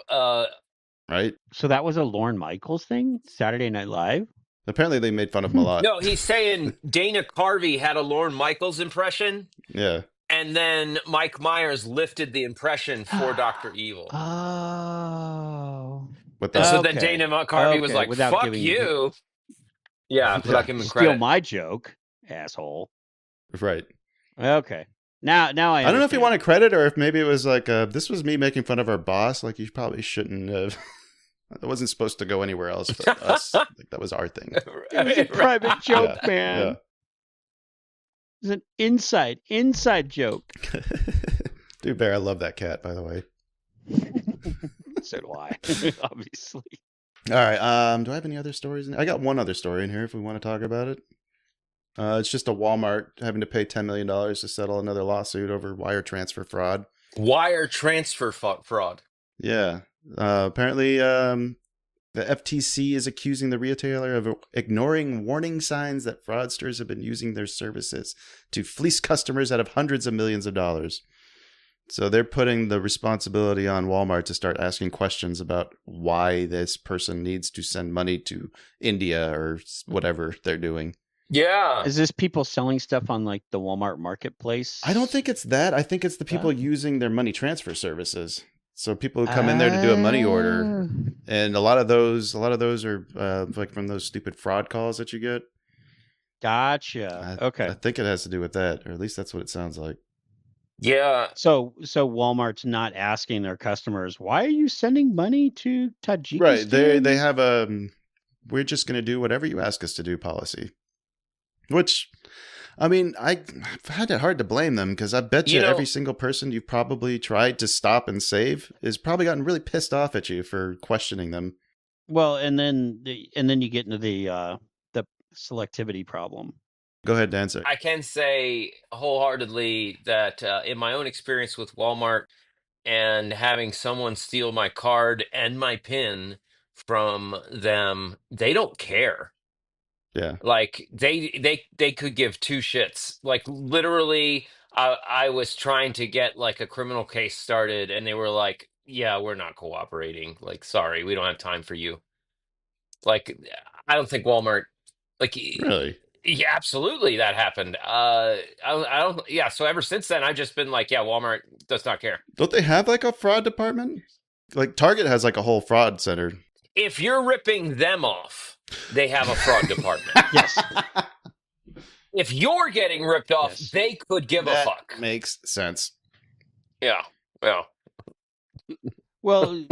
right? So that was a Lorne Michaels thing? Saturday Night Live? Apparently they made fun of him a lot. No, he's saying Dana Carvey had a Lorne Michaels impression, Yeah. and then Mike Myers lifted the impression for Dr. Evil. Oh. With And the, so then Okay. Dana Carvey was Okay, like, without fuck giving- you. Yeah, without giving him Steal credit. my joke, asshole. right. Okay. Now I I don't know if he understand. wanted credit or if maybe it was like, this was me making fun of our boss. Like, you probably shouldn't have. It wasn't supposed to go anywhere else but us. Like, that was our thing. It was a Right. private joke, Yeah, man. yeah. It was an inside joke. Dude Bear, I love that cat, by the way. So do I, obviously. All right. Do I have any other stories? I got one other story in here if we want to talk about it. It's just a Walmart having to pay $10 million to settle another lawsuit over wire transfer fraud. Wire transfer fraud. Yeah. Apparently, the FTC is accusing the retailer of ignoring warning signs that fraudsters have been using their services to fleece customers out of hundreds of millions of dollars. So they're putting the responsibility on Walmart to start asking questions about why this person needs to send money to India or whatever they're doing. Yeah. Is this people selling stuff on like the Walmart marketplace? I don't think it's that. I think it's the people using their money transfer services. So people who come in there to do a money order, and a lot of those are like from those stupid fraud calls that you get. Gotcha. Okay. I think it has to do with that, or at least that's what it sounds like. Yeah. So Walmart's not asking their customers, why are you sending money to Tajikistan? Right? They have a we're just going to do whatever you ask us to do policy. Which, I mean, I've had it hard to blame them because I bet you every single person you've probably tried to stop and save is probably gotten really pissed off at you for questioning them. Well, and then you get into the selectivity problem. Go ahead, Dancer. I can say wholeheartedly that in my own experience with Walmart and having someone steal my card and my PIN from them, they don't care. Yeah. Like they could give two shits. Like literally, I was trying to get like a criminal case started, and they were like, "Yeah, we're not cooperating. Like, sorry, we don't have time for you." Like, I don't think Walmart. Like, Really? Yeah, absolutely, that happened. I don't. Yeah, so ever since then, I've just been like, yeah, Walmart does not care. Don't they have like a fraud department? Like Target has like a whole fraud center. If you're ripping them off, they have a fraud department. Yes. If you're getting ripped off, Yes. they could give a That fuck. makes sense. Yeah, yeah. Well,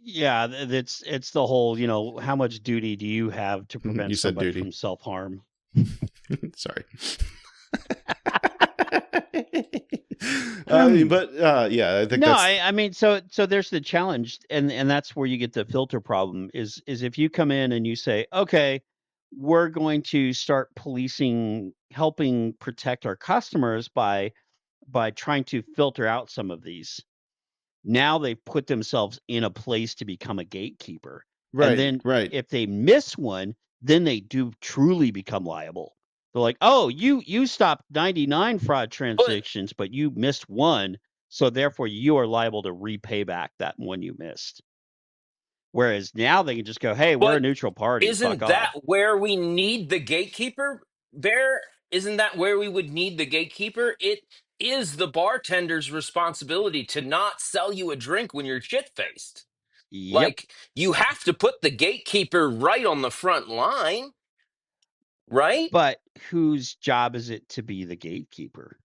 yeah, it's the whole, how much duty do you have to prevent You said somebody duty. from self-harm? Sorry. Um, but yeah, I think No, that's I mean, so there's the challenge, and that's where you get the filter problem. Is if you come in and you say, okay, we're going to start policing, helping protect our customers by trying to filter out some of these. Now they've put themselves in a place to become a gatekeeper. And right, then right. if they miss one, then they do truly become liable. They're like, "Oh, you stopped 99 fraud But transactions, but you missed one, so therefore you are liable to repay back that one you missed." Whereas now they can just go, "Hey, we're a but neutral party. Fuck isn't that off." where we need the gatekeeper? Bear, isn't that where we would need the gatekeeper? It is the bartender's responsibility to not sell you a drink when you're shit faced. Yep. Like you have to put the gatekeeper right on the front line, right? But whose job is it to be the gatekeeper?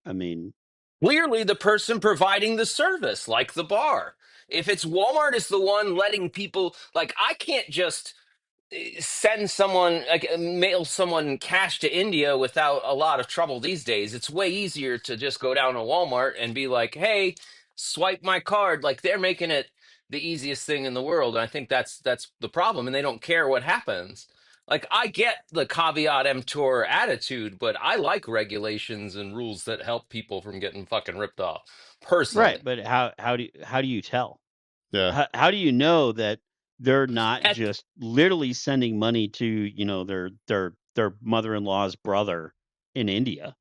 I mean, Clearly the person providing the service, like the bar. If it's Walmart is the one letting people, like I can't just send someone, like mail someone cash to India without a lot of trouble these days. It's way easier to just go down to Walmart and be like, "Hey, swipe my card." Like they're making it the easiest thing in the world. And I think that's the problem, and they don't care what happens. Like I get the caveat emptor attitude, but I like regulations and rules that help people from getting fucking ripped off. right, Personally, but how do you tell? Yeah. How do you know that they're not at just literally sending money to, their mother-in-law's brother in India?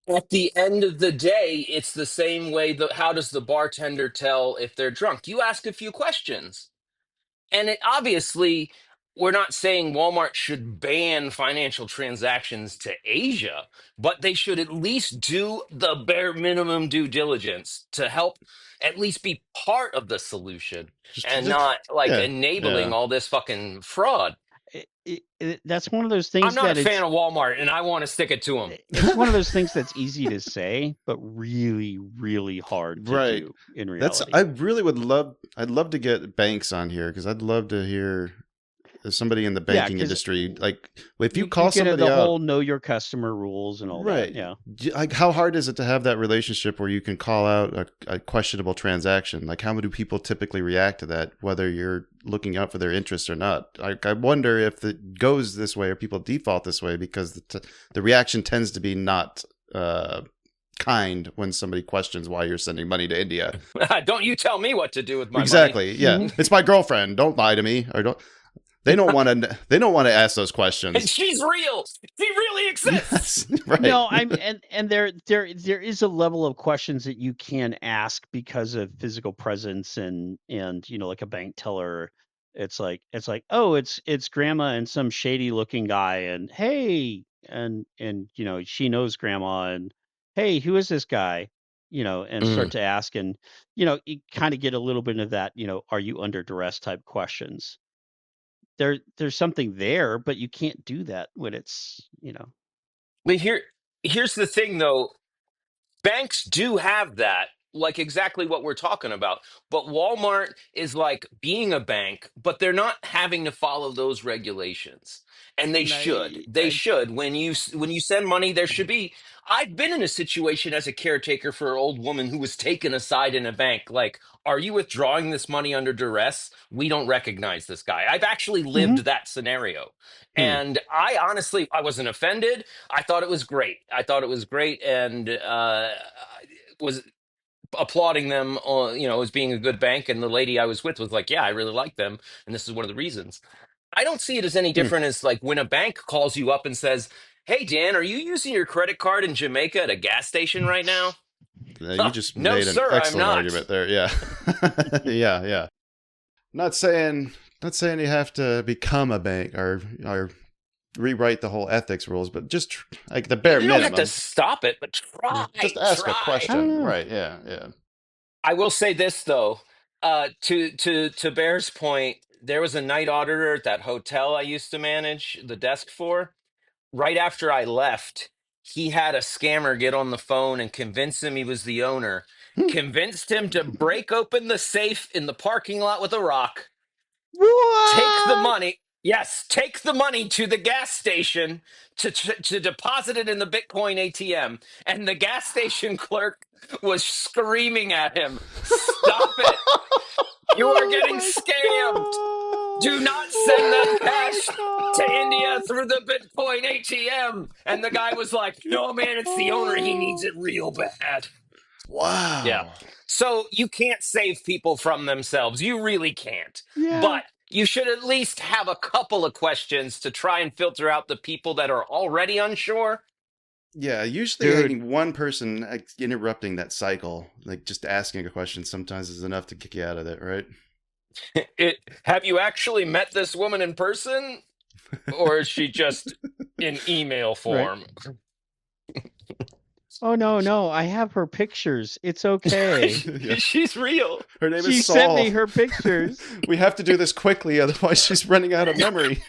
At the end of the day, it's the same way. How does the bartender tell if they're drunk? You ask a few questions. And it obviously, we're not saying Walmart should ban financial transactions to Asia, but they should at least do the bare minimum due diligence to help at least be part of the solution and Just not like yeah, enabling yeah. all this fucking fraud. That's one of those I'm things not a that fan of Walmart and I want to stick it to them. it's one of those things that's easy to say, but really, really hard to Right. do in That's reality. I really would love. I'd love to get Banks on here because I'd love to hear somebody in the Yeah, banking 'cause industry. Like if you you call get somebody the out, whole know your customer rules and all that. right? Yeah. Like how hard is it to have that relationship where you can call out a questionable transaction? Like how do people typically react to that, whether you're looking out for their interests or not? I wonder if it goes this way or people default this way because the reaction tends to be not kind when somebody questions why you're sending money to India. Don't you tell me what to do with my money. Exactly. Yeah. Mhm. It's my girlfriend. Don't lie to me. Or don't they don't want to they don't want to ask those And questions. she's real. She really exists. Yes. Right. No, and there is a level of questions that you can ask because of physical presence and like a bank teller. It's like, oh, it's grandma and some shady looking guy, and hey, and she knows grandma, and hey, who is this guy? And start Mm. to ask, and you kind of get a little bit of that, are you under duress type questions. There's something there, but you can't do that when it's. But here's the thing though. Banks do have that, like exactly what we're talking about. But Walmart is like being a bank, but they're not having to follow those regulations. And they And should. I, They I should. When you send money, there should be. I've been in a situation as a caretaker for an old woman who was taken aside in a bank. Like, are you withdrawing this money under duress? We don't recognize this guy. I've actually lived Mhm. that scenario. Hmm. And I honestly, I wasn't offended. I thought it was great. I thought it was great, and was applauding them on, as being a good bank. And the lady I was with was like, "Yeah, I really like them, and this is one of the reasons." I don't see it as any Hmm. different as like when a bank calls you up and says, "Hey, Dan, are you using your credit card in Jamaica at a gas station right now?" You just No, made an sir, I'm excellent not. argument there. Yeah. Yeah, yeah. Not saying not saying you have to become a bank or rewrite the whole ethics rules, but just like the bare You don't have to minimum. stop it, but Yeah, try, just ask a try. I don't question. know. Right. Yeah. Yeah. I will say this though, to Bear's point, there was a night auditor at that hotel I used to manage the desk for. Right after I left, he had a scammer get on the phone and convince him he was the owner. Convinced him to break open the safe in the parking lot with a rock, take the What? money. Yes, take the money to the gas station to deposit it in the Bitcoin ATM. And the gas station clerk was screaming at him, "Stop it! You are Oh getting my scammed! god! Do not send that Oh my cash to India god! through the Bitcoin ATM." And the guy was like, "No, man, it's the owner. He needs Oh, it real bad." Yeah. Wow. So you can't save people from themselves. You really can't. yeah, But you should at least have a couple of questions to try and filter out the people that are already unsure. Yeah, usually dude. like, one person like, interrupting that cycle, like just asking a question, sometimes is enough to kick you out of it, right? Have you actually met this woman in person? Or is she just in email Right. form? Oh no, I have her pictures. It's okay. Yeah. She's real. Her name She is sent Saul. me her pictures. We have to do this quickly, otherwise she's running out of memory.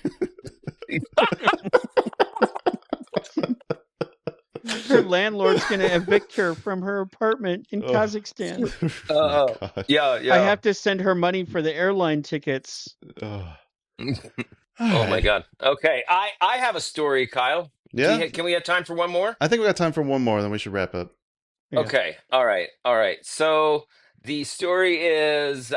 Her landlord's gonna evict her from her apartment in Oh. Kazakhstan. Oh my God. Yeah, I yeah. have to send her money for the airline tickets. Oh. Oh my Alright. God. Okay, I have a story, Kyle. Yeah, Can we have time for one more? I think we got time for one more, then we should wrap up. Yeah. Okay. All right. All right. So the story is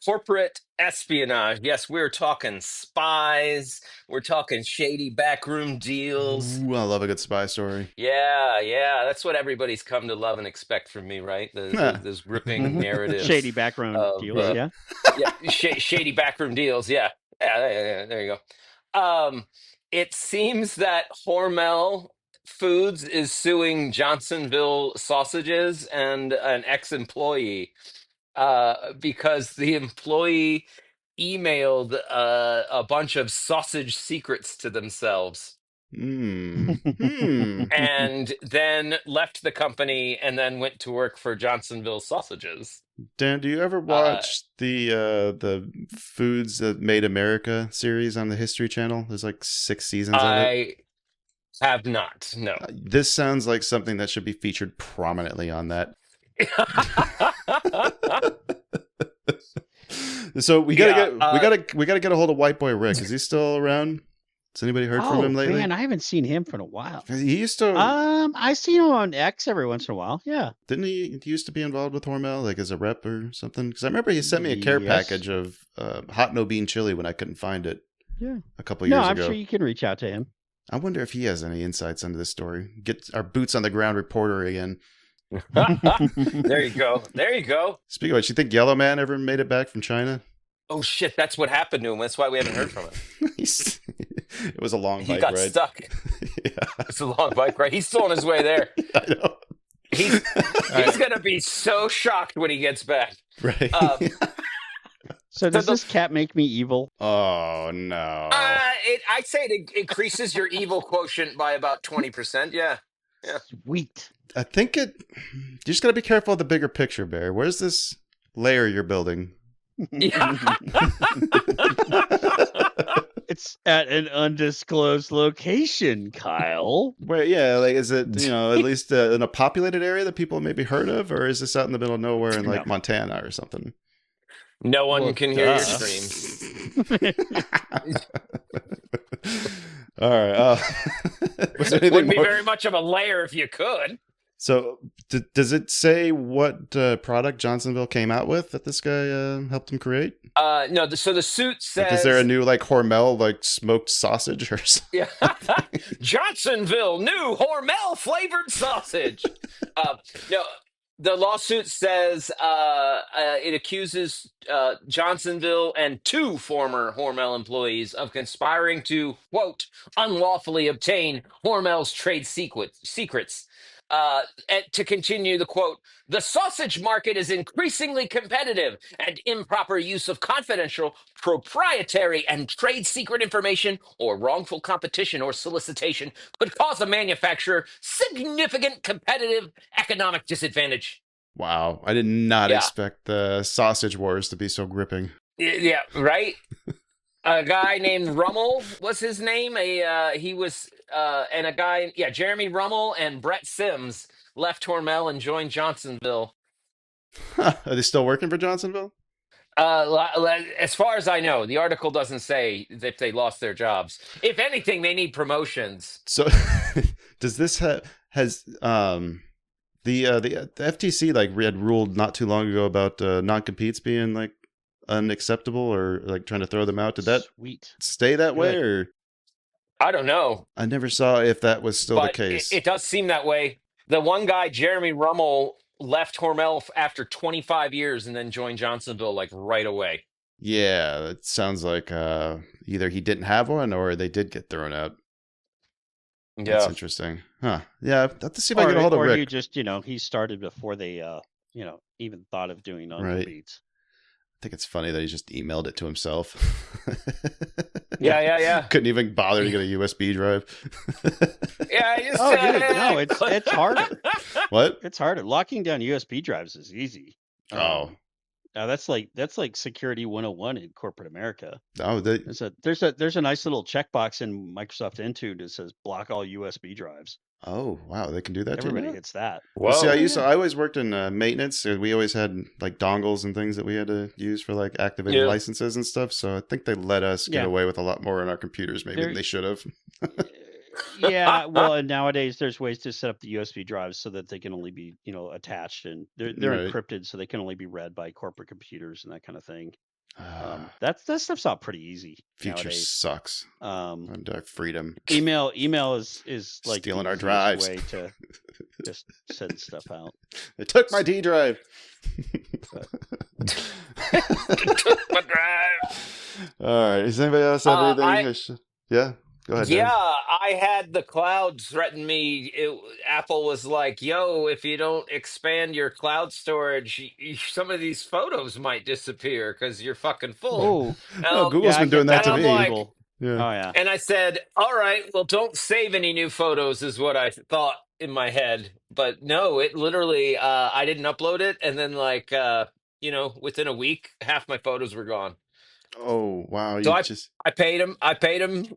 corporate espionage. Yes, we're talking spies. We're talking shady backroom deals. Ooh, I love a good spy story. Yeah, yeah. That's what everybody's come to love and expect from me, right? Those gripping Mhm. narratives Shady background of deals, yeah. shady backroom deals. Yeah. There you go. It seems that Hormel Foods is suing Johnsonville Sausages and an ex-employee because the employee emailed a bunch of sausage secrets to themselves Hmm. Hmm. and then left the company and then went to work for Johnsonville Sausages. Dan, do you ever watch the Foods That Made America series on the History Channel? There's like 6 seasons of it. I have not. No. This sounds like something that should be featured prominently on that. So we gotta get a hold of White Boy Rick. Is he still around? Has anybody heard from him lately? Man, I haven't seen him for a while. He used to. I see him on X every once in a while. Yeah. Didn't he used to be involved with Hormel, like as a rep or something? Because I remember he sent me a care Yes. package of hot no bean chili when I couldn't find it. Yeah. A couple No, years I'm ago. sure you can reach out to him. I wonder if he has any insights into this story. Get our boots on the ground reporter again. There you go. There you go. Speaking of which, you think Yellow Man ever made it back from China? Oh shit, that's what happened to him. That's why we haven't heard from him. It was a long He bike got ride. stuck. Yeah, It's a long bike ride. He's still on his way there. I know. He's gonna be so shocked when he gets back. Right. So does this cat make me evil? Oh no. I'd say it increases your evil quotient by about 20%. Yeah. Sweet. I think you just gotta be careful of the bigger picture, Bear. Where's this layer you're building? Yeah. It's at an undisclosed location, Kyle. Where, yeah, like, is it, at least in a populated area that people maybe heard of, or is this out in the middle of nowhere in like Montana or something? No one Well, can hear your duh. screams. All right. Was there anything Wouldn't be more? very much of a layer if you could. So, does it say what product Johnsonville came out with that this guy helped him create? No. So the suit says, Like, is there a new like Hormel like smoked sausage or something? yeah. Johnsonville new Hormel flavored sausage. No, the lawsuit says it accuses Johnsonville and 2 former Hormel employees of conspiring to, quote, unlawfully obtain Hormel's trade secrets. To continue the quote, the sausage market is increasingly competitive, and improper use of confidential, proprietary, and trade secret information or wrongful competition or solicitation could cause a manufacturer significant competitive economic disadvantage. Wow, I did not Yeah. expect the sausage wars to be so gripping. Yeah, right? A guy named Rummel was his name. He was and a guy, yeah, Jeremy Rummel and Brett Sims left Hormel and joined Johnsonville. Are they still working for Johnsonville? As far as I know, the article doesn't say if they lost their jobs. If anything, they need promotions. So, does this has the FTC like had ruled not too long ago about non-competes being like unacceptable or like trying to throw them out? Did that stay that way, or I don't know. I never saw if that was still the case. It does seem that way. The one guy, Jeremy Rummel, left Hormel after 25 years and then joined Johnsonville like right away. Yeah, it sounds like either he didn't have one or they did get thrown out. Yeah, that's interesting, huh? Yeah, I have to see if I can get a hold of Rick. Or he just, he started before they, even thought of doing non-competes. I think it's funny that he just emailed it to himself. Yeah. Couldn't even bother to get a USB drive. Yeah, I just, no, it's harder. What? It's harder. Locking down USB drives is easy. Oh. Now that's like security 101 in corporate America. Oh, there's a nice little checkbox in Microsoft Intune that says block all USB drives. Oh wow, they can do that. Everybody hits that. Well, see, I always worked in maintenance. So we always had like dongles and things that we had to use for like activating licenses and stuff. So I think they let us get away with a lot more on our computers maybe than they should have. Yeah, well, and nowadays there's ways to set up the USB drives so that they can only be, attached, and they're encrypted, so they can only be read by corporate computers and that kind of thing. That stuff's all pretty easy. Future nowadays. Sucks. And our freedom. Email is like stealing our drives. Way to just send stuff out. They took my D drive. took my drive. All right. Does anybody else have anything? Yeah. Go ahead. Yeah, I had the cloud threaten me. Apple was like, "Yo, if you don't expand your cloud storage, some of these photos might disappear because you're fucking full." Oh, Google's been doing that to me. Like, Oh yeah. And I said, "All right, well, don't save any new photos," is what I thought in my head. But no, it literally, I didn't upload it, and then within a week, half my photos were gone. Oh wow! So I paid them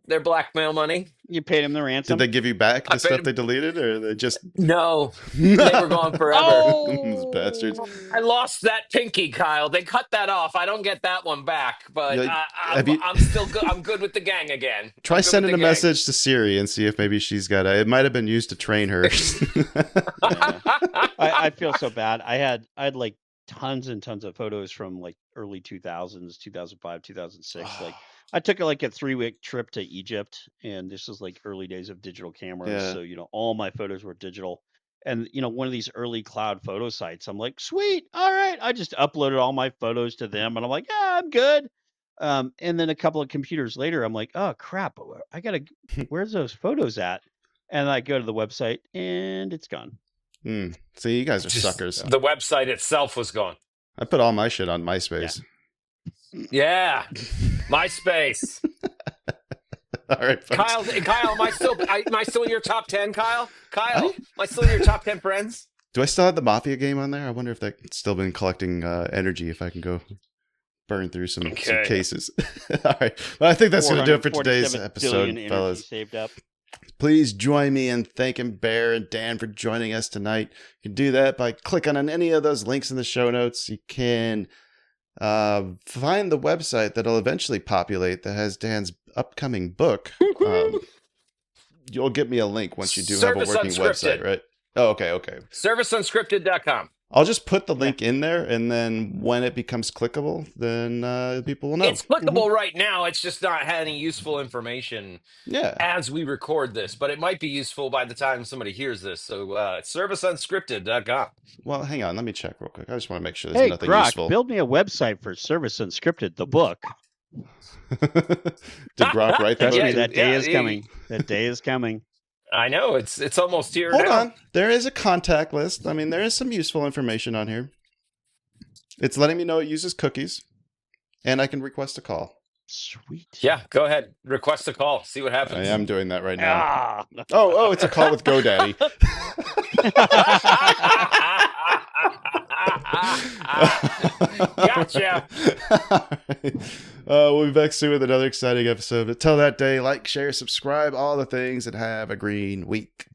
their blackmail money. You paid them the ransom. Did they give you back the stuff they deleted, or they just no? They were gone forever. Those bastards! I lost that pinky, Kyle. They cut that off. I don't get that one back. But I'm still good. I'm good with the gang again. Try sending a message to Siri and see if maybe she's got it. It might have been used to train her. I feel so bad. I had like tons and tons of photos from like early 2000s, 2005, 2006. Like I took like a 3-week trip to Egypt, and this was like early days of digital cameras. So, all my photos were digital. And, one of these early cloud photo sites, I'm like, sweet. All right. I just uploaded all my photos to them, and I'm like, yeah, I'm good. And then a couple of computers later, I'm like, oh crap. Where's those photos at? And I go to the website and it's gone. See, you guys are suckers. The website itself was gone. I put all my shit on MySpace. Yeah. MySpace. All right, folks. Kyle, am I still in your top 10, Kyle? Am I still in your top 10 friends? Do I still have the Mafia game on there? I wonder if that's still been collecting energy, if I can go burn through some cases. All right. Well, I think that's going to do it for today's episode, fellas. Saved up. Please join me in thanking Bear and Dan for joining us tonight. You can do that by clicking on any of those links in the show notes. You can find the website that'll eventually populate that has Dan's upcoming book. You'll get me a link once you do have a working website, right? Oh, okay. ServiceUnscripted.com. I'll just put the link in there, and then when it becomes clickable, then people will know. It's clickable right now. It's just not any useful information as we record this, but it might be useful by the time somebody hears this. So ServiceUnscripted.com. Well, hang on. Let me check real quick. I just want to make sure there's nothing useful. Build me a website for Service Unscripted, the book. Did Gronk write that? Trust me, that day is coming. That day is coming. I know it's almost here Hold now. on. There is a contact list. I mean, there is some useful information on here. It's letting me know it uses cookies, and I can request a call. Sweet. Yeah, go ahead. Request a call. See what happens. I am doing that right now. Ah. Oh, it's a call with GoDaddy. Gotcha. All right. We'll be back soon with another exciting episode. But till that day, like, share, subscribe, all the things, and have a green week.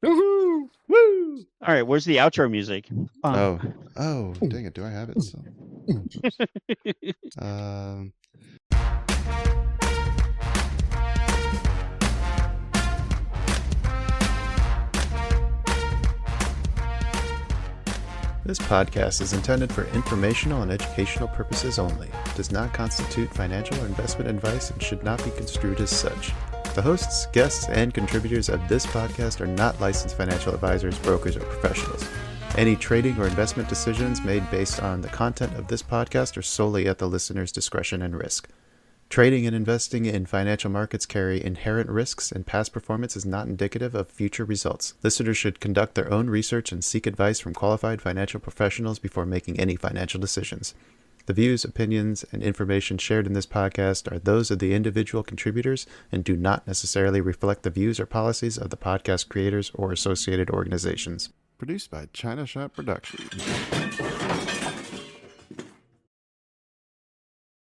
Woohoo! Woo! All right, where's the outro music? Oh, dang it. Do I have it? So, This podcast is intended for informational and educational purposes only. It does not constitute financial or investment advice and should not be construed as such. The hosts, guests, and contributors of this podcast are not licensed financial advisors, brokers, or professionals. Any trading or investment decisions made based on the content of this podcast are solely at the listener's discretion and risk. Trading and investing in financial markets carry inherent risks, and past performance is not indicative of future results. Listeners should conduct their own research and seek advice from qualified financial professionals before making any financial decisions. The views, opinions, and information shared in this podcast are those of the individual contributors and do not necessarily reflect the views or policies of the podcast creators or associated organizations. Produced by China Shop Productions.